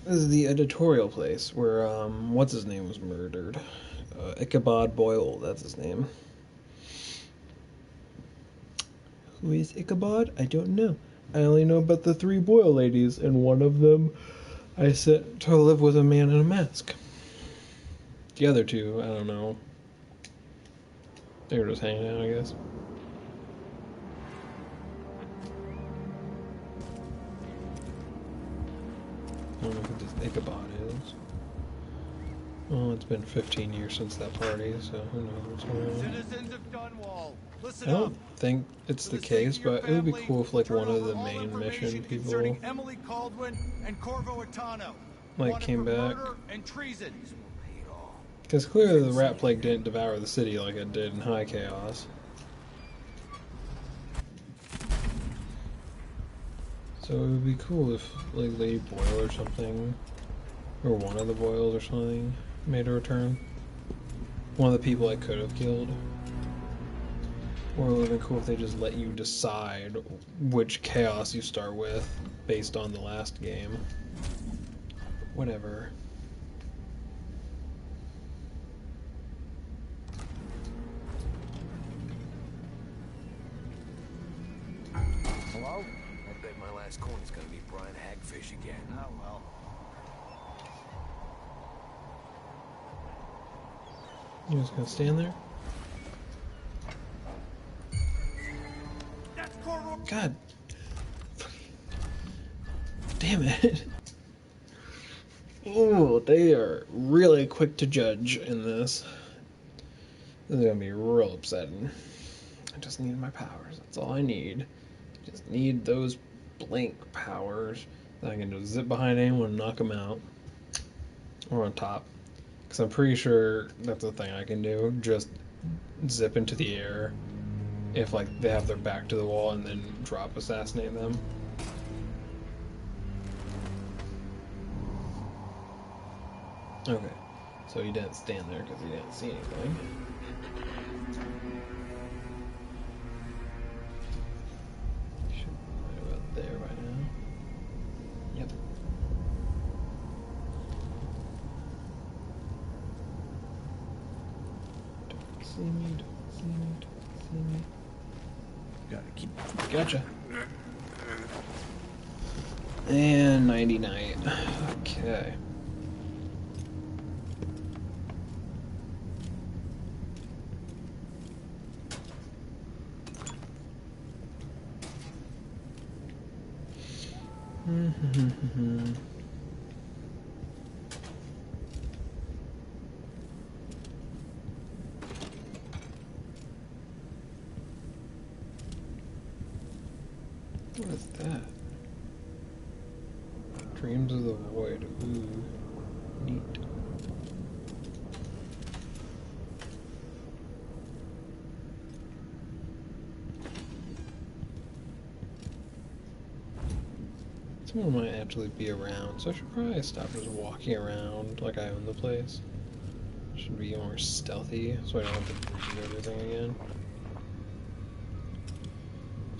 A: This is the editorial place where, what's his name was murdered. Ichabod Boyle, that's his name. Who is Ichabod? I don't know. I only know about the 3 Boyle ladies, and one of them I set to live with a man in a mask. The other 2, I don't know. They were just hanging out, I guess. I don't know who this Ichabod is. Well, it's been 15 years since that party, so who knows what's going on.
L: Citizens of Dunwall, listen
A: I don't
L: up.
A: think it's the case, but it would be cool if like one of the main mission people
L: Emily Caldwin and Corvo Atano,
A: like came back.
L: And treason.
A: Because clearly the rat plague didn't devour the city like it did in High Chaos. So it would be cool if like Lady Boyle or something, or one of the Boyles or something, made a return. One of the people I could have killed. Or it would have been cool if they just let you decide which chaos you start with based on the last game. Whatever.
M: Hello? I bet my last coin is gonna be Brian Hagfish again.
L: Oh well.
A: You just gonna stand there?
L: That's Corvo.
A: God. Damn it. Oh, they are really quick to judge in this. This is gonna be real upsetting. I just need my powers. That's all I need. Just need those blink powers that I can just zip behind anyone and knock them out. Or on top. Because I'm pretty sure that's a thing I can do. Just zip into the air if like they have their back to the wall and then drop assassinate them. Okay, so he didn't stand there because he didn't see anything. Should be right about there by now. Yep. Don't see me, don't see me, don't see me. Gotta keep. Gotcha. And 99. Okay. What is that? Dreams of the Void. Ooh, neat. Someone might actually be around, so I should probably stop just walking around like I own the place. Should be more stealthy, so I don't have to do everything again.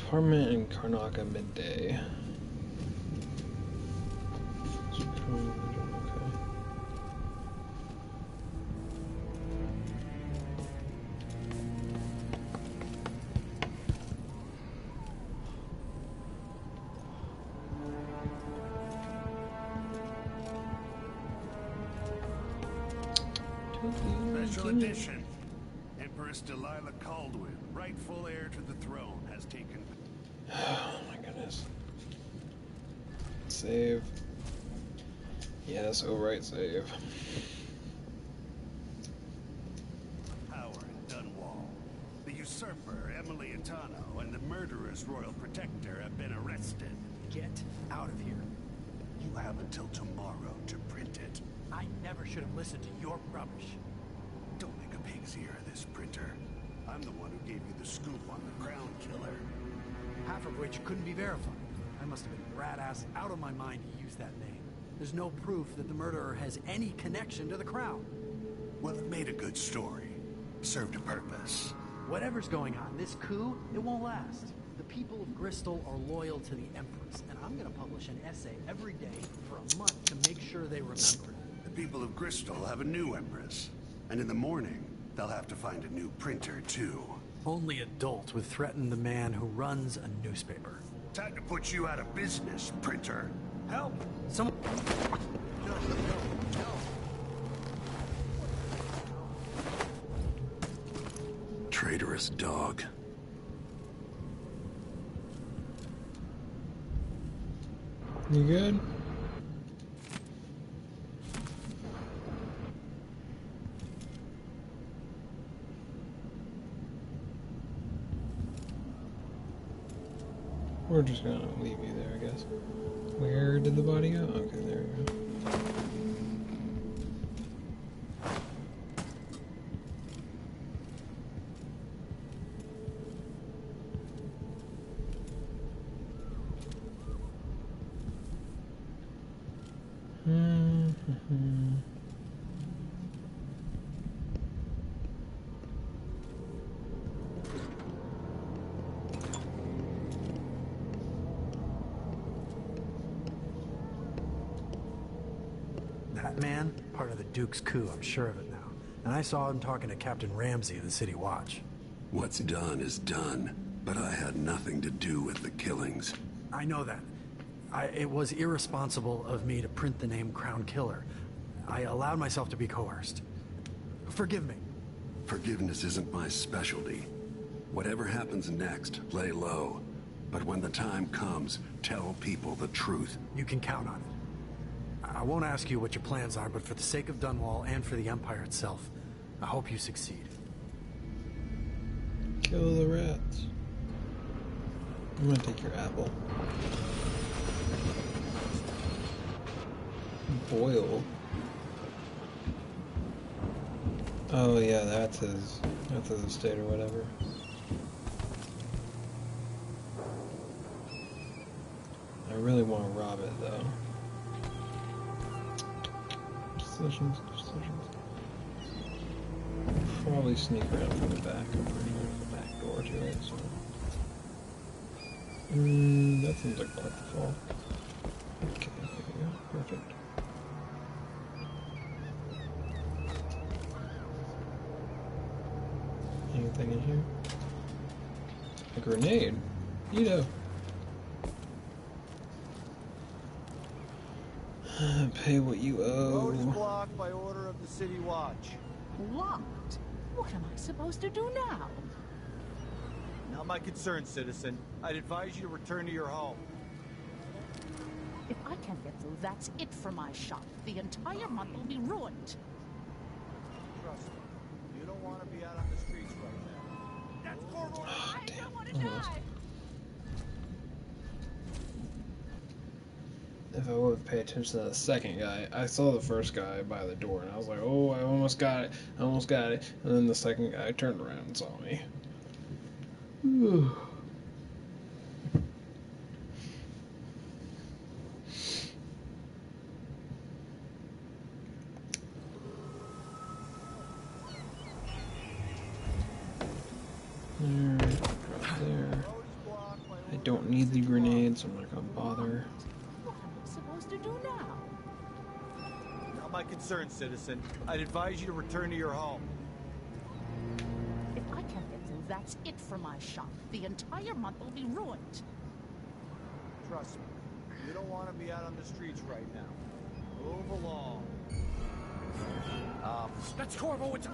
A: Apartment in Karnaca midday.
E: Special edition. Empress Delilah Caldwin, rightful heir to the throne, has taken...
A: Oh my goodness. Save. Yes, right save.
E: Power in Dunwall. The usurper, Emily Atano, and the murderer's royal protector have been arrested.
I: Get out of here.
E: You have until tomorrow to print it.
I: I never should have listened to your rubbish.
E: Don't make a pig's ear of this printer. I'm the one who gave you the scoop on the Crown Killer.
I: Half of which couldn't be verified. I must have been rat-ass out of my mind to use that name. There's no proof that the murderer has any connection to the Crown.
E: Well, it made a good story. Served a purpose.
I: Whatever's going on, this coup, it won't last. The people of Bristol are loyal to the Empress, and I'm gonna publish an essay every day for a month to make sure they remember.
E: The people of Bristol have a new Empress. And in the morning, they'll have to find a new printer, too.
I: Only adults would threaten the man who runs a newspaper.
E: Time to put you out of business, printer.
I: Help! Some... No.
E: Traitorous dog.
A: You good? We're just gonna leave you there, I guess. Where did the body go? Okay, there we go.
I: That man, part of the Duke's coup, I'm sure of it now. And I saw him talking to Captain Ramsey of the City Watch.
E: What's done is done, but I had nothing to do with the killings.
I: I know that. It was irresponsible of me to print the name Crown Killer. I allowed myself to be coerced. Forgive me.
E: Forgiveness isn't my specialty. Whatever happens next, lay low. But when the time comes, tell people the truth.
I: You can count on it. I won't ask you what your plans are, but for the sake of Dunwall and for the Empire itself, I hope you succeed.
A: Kill the rats. I'm gonna take your apple. Boil. Oh yeah, that's his estate or whatever. I really want to rob it though. Decisions. Probably sneak around from the back. There's a back door to it, so. That seems like part of the fall. Okay, there we go. Perfect. Anything in here? A grenade. Neato. Pay what you owe.
L: Road is blocked by order of the City Watch.
N: Locked? What am I supposed to do now?
L: Not my concern, citizen. I'd advise you to return to your home.
N: If I can't get through, that's it for my shop. The entire month will be ruined.
L: Trust me, you don't want to be out on the streets right now. That's Corvo.
N: I don't want to die.
A: If I would have paid attention to the second guy, I saw the first guy by the door, and I was like, oh, I almost got it. And then the second guy turned around and saw me. There. I don't need the grenades, so I'm not gonna bother.
N: What am I supposed to do now?
L: Not my concern, citizen. I'd advise you to return to your home.
N: If I can't get through, that's it for my shop. The entire month will be ruined.
L: Trust me, you don't want to be out on the streets right now. Move along.
F: That's Corvo. It's...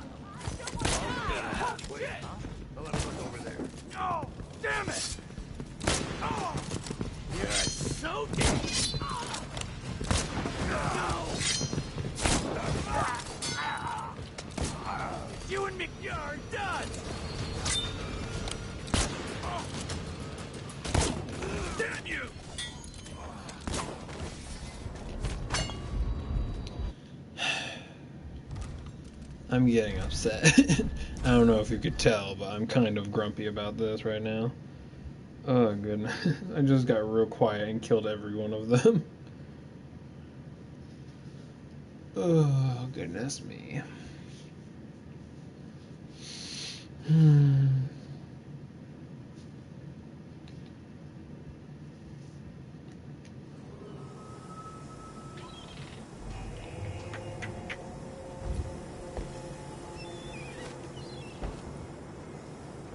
M: Wait, I'll have a look over there.
F: Oh, damn it! Oh, you're so deep. You and me are done. Damn you!
A: I'm getting upset. I don't know if you could tell, but I'm kind of grumpy about this right now. Oh goodness. I just got real quiet and killed every one of them. Oh goodness me.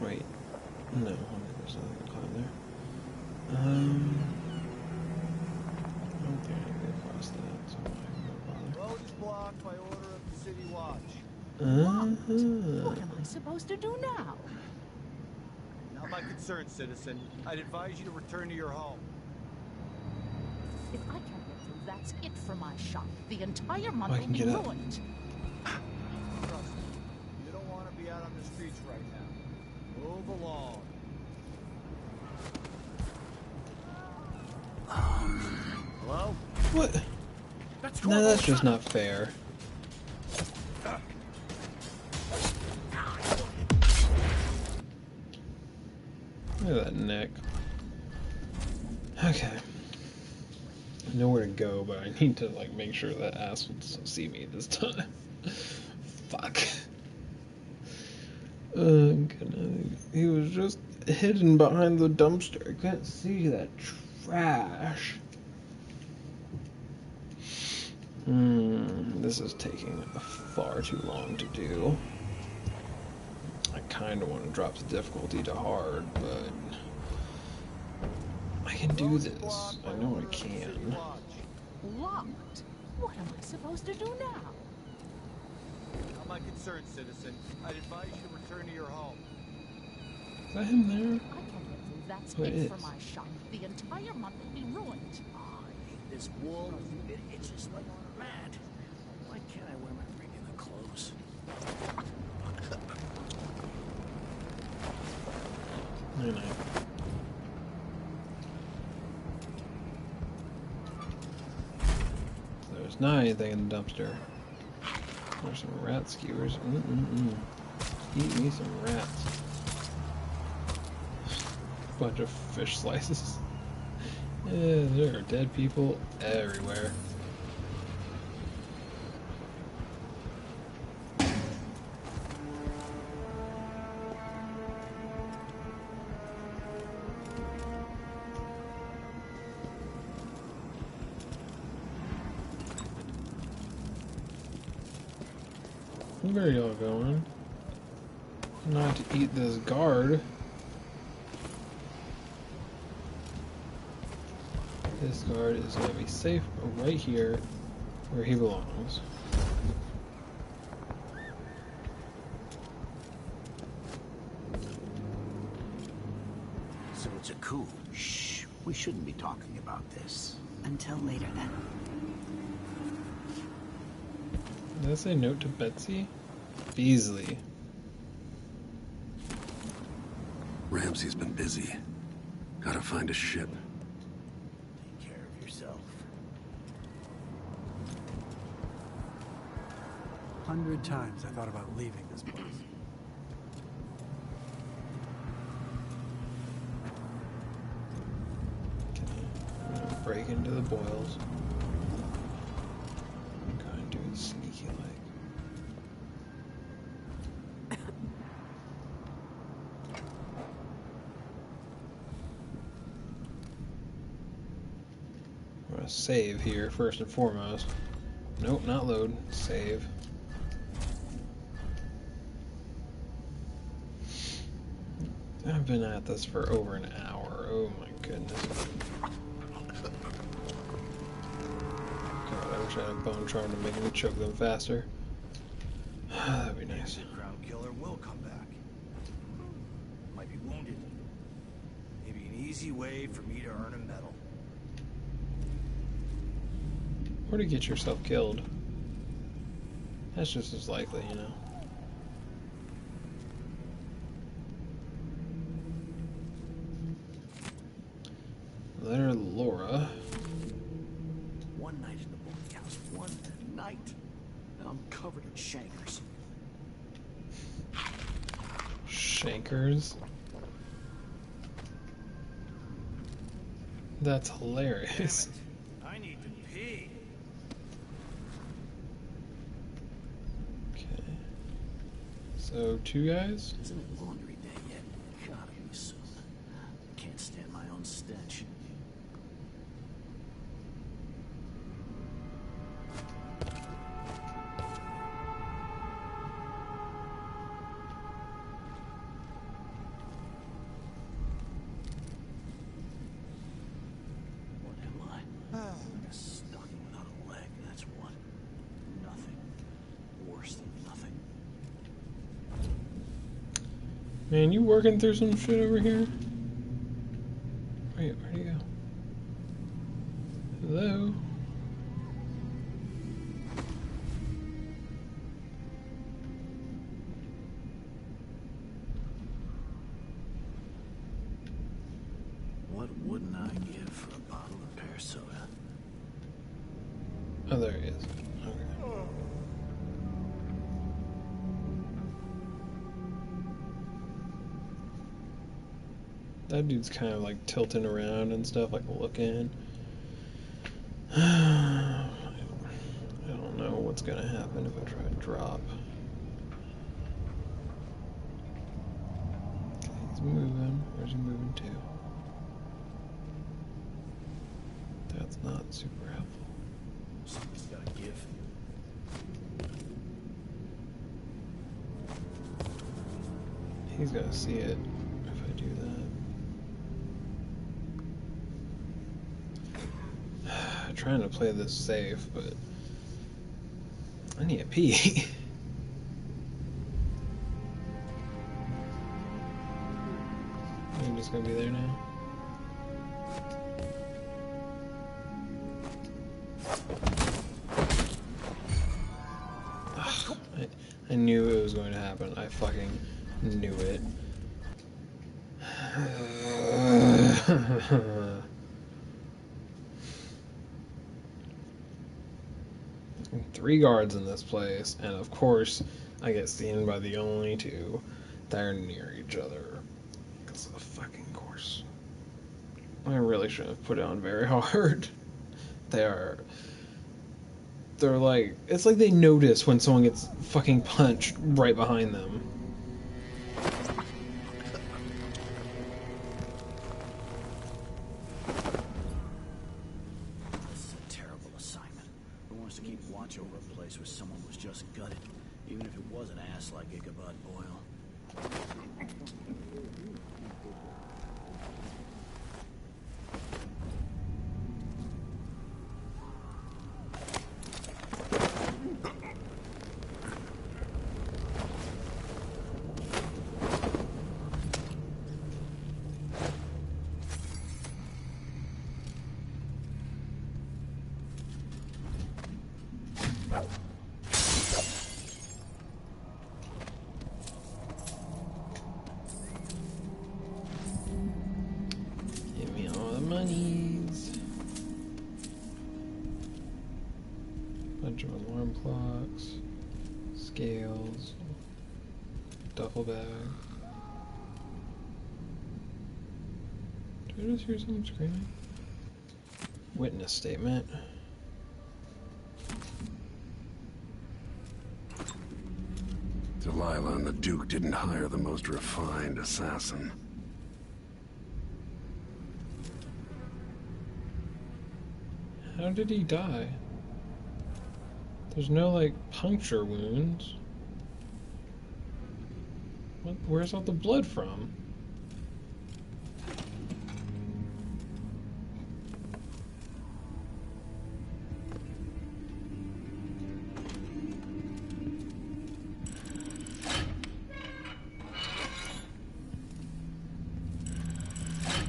A: Wait. No, there's nothing to climb there. I don't think I can get across that, so I'm not gonna bother.
L: Road is blocked by order of the City Watch.
N: What am I supposed to do now?
L: Not my concern, citizen. I'd advise you to return to your home.
N: If I can't get through, that's it for my shop. The entire month
A: I
N: will
A: can
N: be
A: get up.
N: ruined.
L: Trust me, you don't want to be out on the streets right now. Move along. Hello?
A: What?
F: That's
A: No,
F: Corvo.
A: that's just not fair. Look at that neck. Okay. I know where to go, but I need to like make sure that ass will see me this time. Fuck. Oh goodness. He was just hidden behind the dumpster. I couldn't see that trash. This is taking far too long to do. I kind of want to drop the difficulty to hard, but I can do this. I know I can.
N: Locked? What am I supposed to do now?
L: Not my concern, citizen. I'd advise you to return to your home.
A: Is that him there?
N: I can't get through, that's
A: Who it
N: it for
A: is?
N: my shop. The entire month will be ruined.
F: This wool, it itches like mad. Why can't I wear my regular clothes?
A: No, no. There's not anything in the dumpster. There's some rat skewers. Eat me some rats. Bunch of fish slices. Yeah, there are dead people everywhere. Where are y'all going? Not to eat this guard. This guard is going to be safe right here where he belongs.
O: So it's a coup. Shh. We shouldn't be talking about this.
C: Until later, then.
A: Did I say note to Betsy? Beasley.
E: Ramsey's been busy. Gotta find a ship.
O: Take care of yourself.
P: 100 times I thought about leaving this place.
A: Break into the boils. Kind of do it sneaky like. I'm gonna save here first and foremost. Nope, not load. Save. I've been at this for over an hour. Oh my goodness. God, I wish I had a bone charm to make me choke them faster. That'd be nice.
O: The crown killer will come back. Might be wounded. Maybe an easy way for me to earn a medal.
A: Or to get yourself killed. That's just as likely, you know. Letter Laura.
O: One night in the boarding house. One night. Now I'm covered in shankers.
A: Shankers? That's hilarious.
O: I need to pee.
A: Okay. So, 2 guys?
O: Isn't it laundry day yet? Gotta be soon. Can't stand my own stench. What am I? Like a stocking without a leg, that's what. Nothing. Worse than nothing.
A: Man, you working through some shit over here? Wait, where'd he go? Hello?
O: What wouldn't I give for a bottle of pear soda?
A: Oh, there he is. Okay. That dude's kind of like tilting around and stuff, like looking. I don't know what's gonna happen if I try to drop. Okay, he's moving. Where's he moving to? That's not super helpful.
O: Something's gotta give.
A: He's gonna see it if I do that. I'm trying to play this safe, but I need a pee. I'm just gonna be there now. Ugh, I knew it was going to happen. I fucking knew it. 3 guards in this place, and of course, I get seen by the only 2 that are near each other. Because of fucking course. I really shouldn't have put it on very hard. They're like, it's like they notice when someone gets fucking punched right behind them.
I: This is a terrible assignment. Who wants to keep watch over a place where someone was just gutted, even if it was an ass like Ichabod Boyle?
A: Give me all the monies. Bunch of alarm clocks, scales, duffel bag. Did I just hear someone screaming? Witness statement.
E: Delilah and the Duke didn't hire the most refined assassin.
A: How did he die? There's no, like, puncture wounds. Where's all the blood from?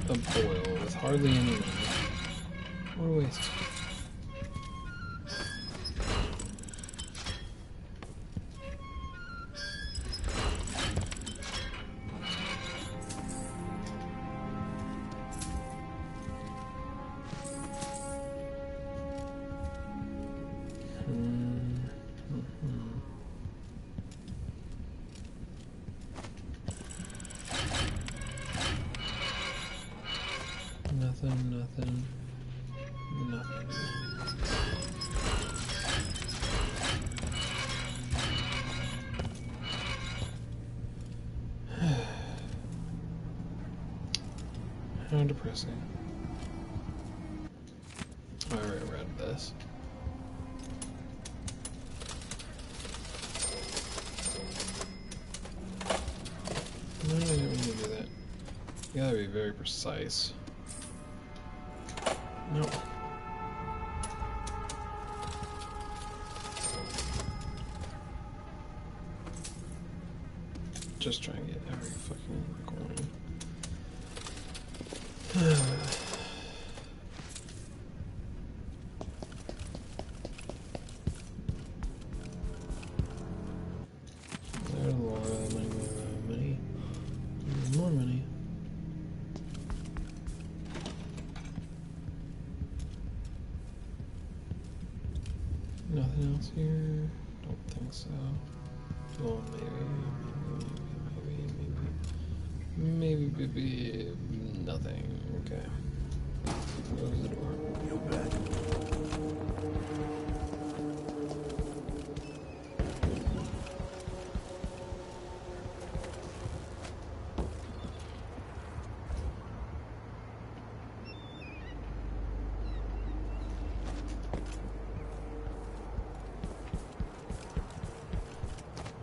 A: A boil with hardly any money. What a waste. Nothing, nothing, nothing. How depressing. I already read this. No, I didn't mean to do that. You gotta be very precise. No. Just try and get every fucking coin. There's more money. More money. Nothing else here? Don't think so. Well, maybe nothing. Okay. Close the door.
I: You bet.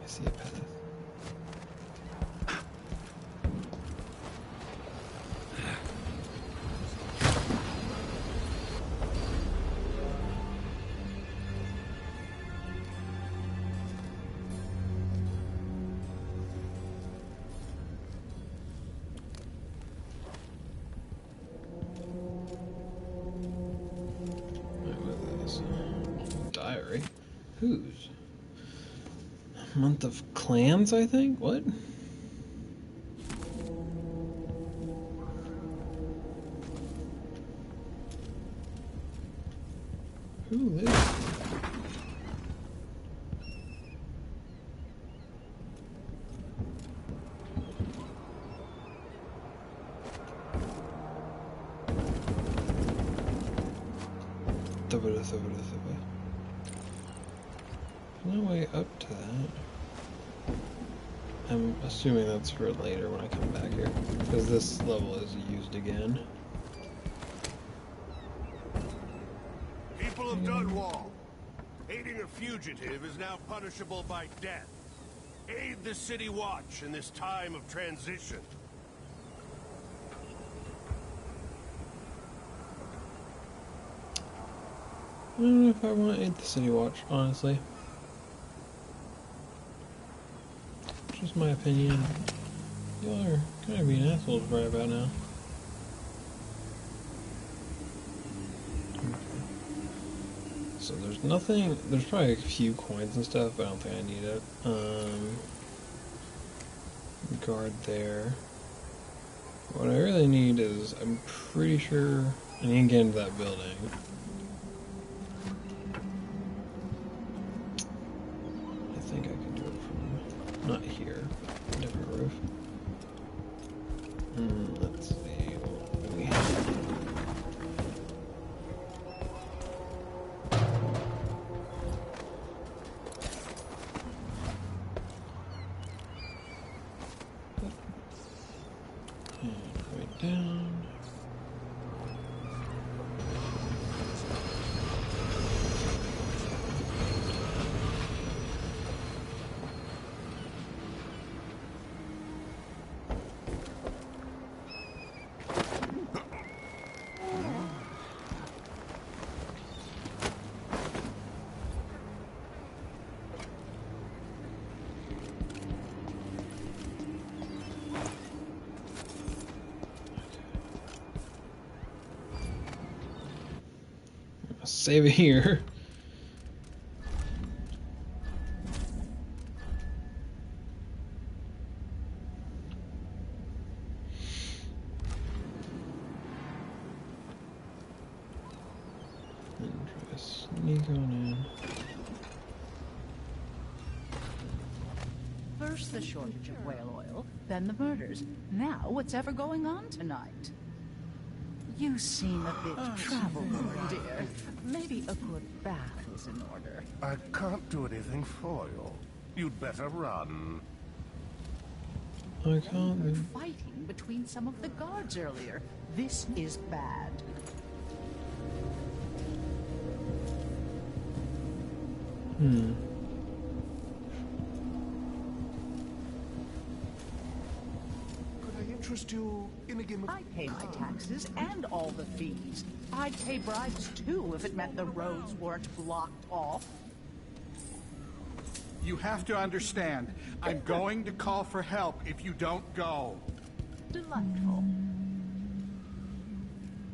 A: I see a path. Diary? Whose? Month of Clans, I think? What? Who lives? No way up to that. I'm assuming that's for later when I come back here, because this level is used again.
Q: People of Dunwall, aiding a fugitive is now punishable by death. Aid the City Watch in this time of transition.
A: I don't know if I want to aid the City Watch, honestly. Just my opinion. Y'all are kind of being assholes right about now. So there's nothing, there's probably a few coins and stuff, but I don't think I need it. Guard there. What I really need is, I'm pretty sure, I need to get into that building. I think I can do it from, not here, different roof. Let's see, what do we have? Down. Save it here. And try to sneak on in.
N: First the shortage of whale oil, then the murders. Now what's ever going on tonight? You seem a bit travel-worn, dear. Maybe a good bath is in order.
Q: I can't do anything for you. You'd better run.
A: I can't.
N: We were fighting between some of the guards earlier. This is bad.
Q: Interest you in a game of...
N: I pay my taxes and all the fees. I'd pay bribes too if it meant the roads weren't blocked off.
L: You have to understand, I'm going to call for help if you don't go.
N: Delightful.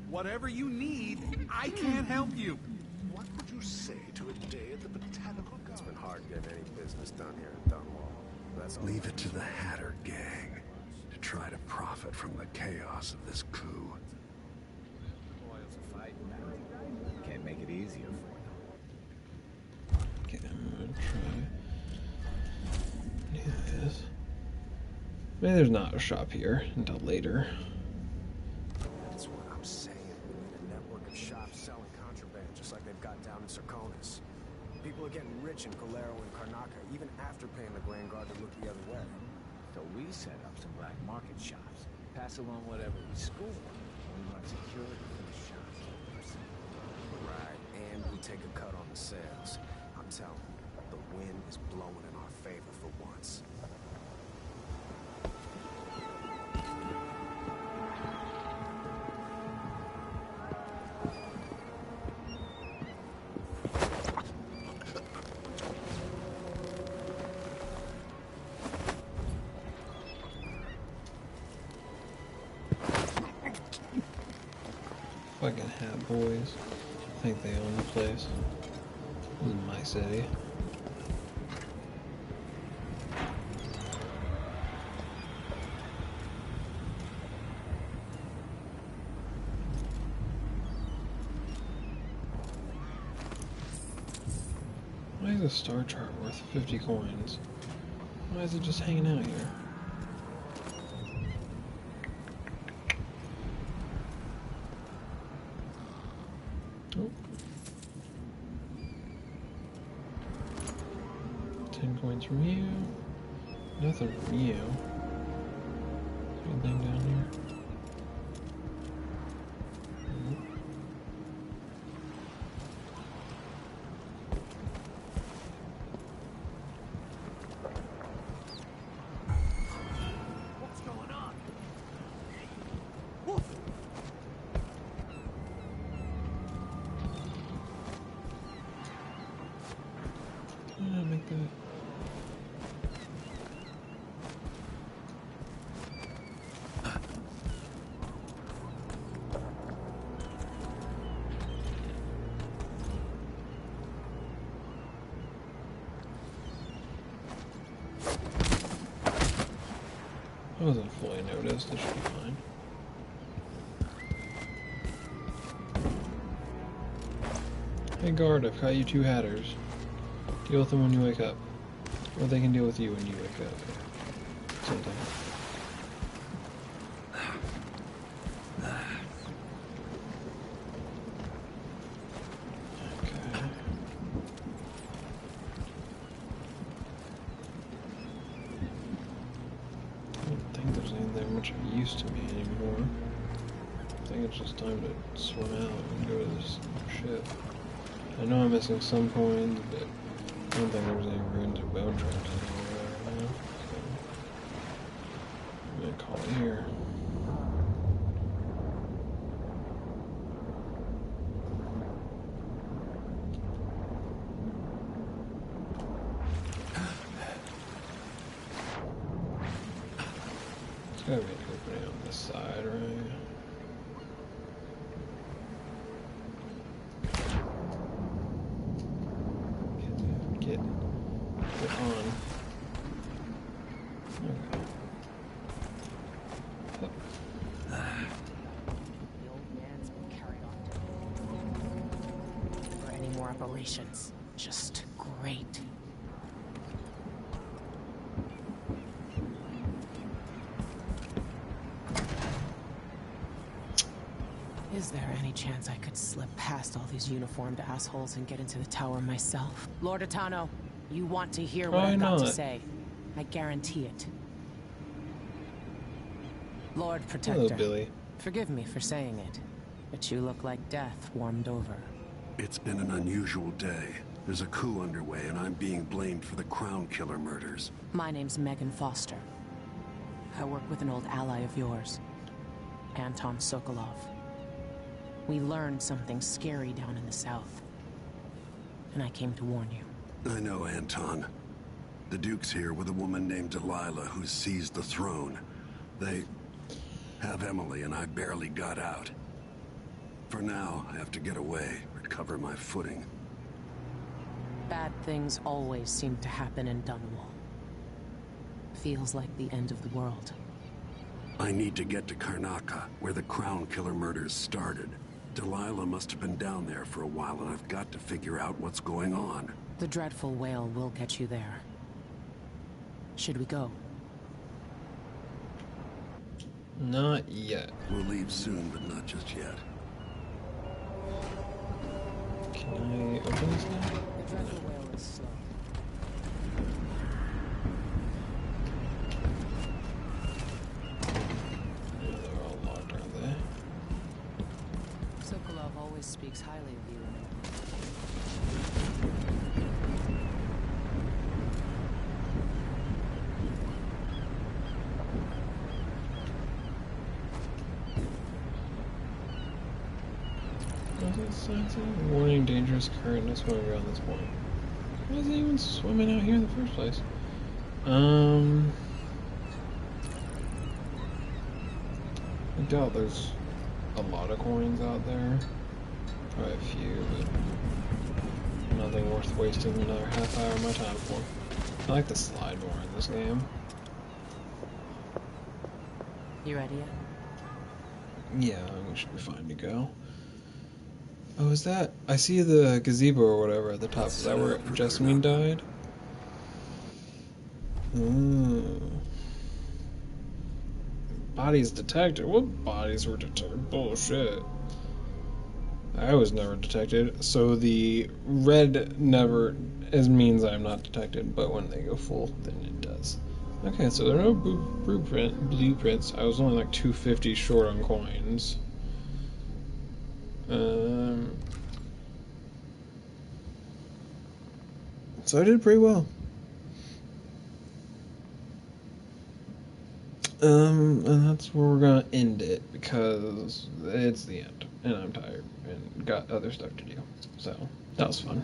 L: Whatever you need, I can't help you.
Q: What would you say to a day at the Botanical Garden?
M: It's been hard getting any business done here in Dunwall. That's all.
E: Leave it to the Hatter gang to try to profit from the chaos of this coup.
O: Royals are fighting now. Can't make it easier for them.
A: Okay, I'm gonna try. Do this. Maybe there's not a shop here until later.
M: That's what I'm saying. We need a network of shops selling contraband, just like they've got down in Serconis. People are getting rich in Galero and Karnaca, even after paying the Grand Guard to look the other way.
O: So we set up some black market shops, pass along whatever we score. We run security for the shops.
M: Right, and we take a cut on the sales. I'm telling you, the wind is blowing in our favor for once.
A: Fucking hat boys. I think they own the place. This is my city. Why is a star chart worth 50 coins? Why is it just hanging out here? Oh. Nothing from you. Anything down here?
F: What's going on?
A: Make that. I wasn't fully noticed, it should be fine. Hey guard, I've caught you 2 hatters. Deal with them when you wake up. Or they can deal with you when you wake up. Same thing. Okay. I don't think there's anything much of use to me anymore. I think it's just time to swim out and go to this ship. I know I'm missing some coins, but I don't think there's any ruins or bone traps anywhere right now, so I'm gonna call it here. There's gotta be an opening on this side, right? Get on. Okay.
R: The old man's been carried on to for any more operations. Just great. Is there any chance I could slip past all these uniformed assholes and get into the tower myself? Lord Atano, you want to hear what I've got to say. I guarantee it. Lord Protector.
A: Hello, Billy.
R: Forgive me for saying it, but you look like death warmed over.
E: It's been an unusual day. There's a coup underway, and I'm being blamed for the Crown Killer murders.
R: My name's Megan Foster. I work with an old ally of yours, Anton Sokolov. We learned something scary down in the south, and I came to warn you.
E: I know, Anton. The Duke's here with a woman named Delilah who seized the throne. They have Emily, and I barely got out. For now, I have to get away, recover my footing.
R: Bad things always seem to happen in Dunwall. Feels like the end of the world.
E: I need to get to Karnaca, where the Crown Killer murders started. Delilah must have been down there for a while, and I've got to figure out what's going on.
R: The dreadful whale will get you there. Should we go?
A: Not yet.
E: We'll leave soon, but not just yet.
A: Can I open this now?
R: The dreadful whale is slow.
A: Yeah, they're all locked, aren't they?
R: Sokolov always speaks highly of you.
A: Warning, dangerous current, no swimming around this point. Why is anyone swimming out here in the first place? I doubt there's a lot of coins out there. Probably a few, but nothing worth wasting another half hour of my time for. I like the slide more in this game.
R: You ready yet?
A: Yeah, we should be fine to go. Oh, is that? I see the gazebo or whatever at the top. Is that where Jessamine died? Bodies detected? What bodies were detected? Bullshit. I was never detected. So the red never means I'm not detected, but when they go full, then it does. Okay, so there are no blueprints. I was only like 250 short on coins. So I did pretty well. And that's where we're gonna end it because it's the end, and I'm tired and got other stuff to do. So that was fun.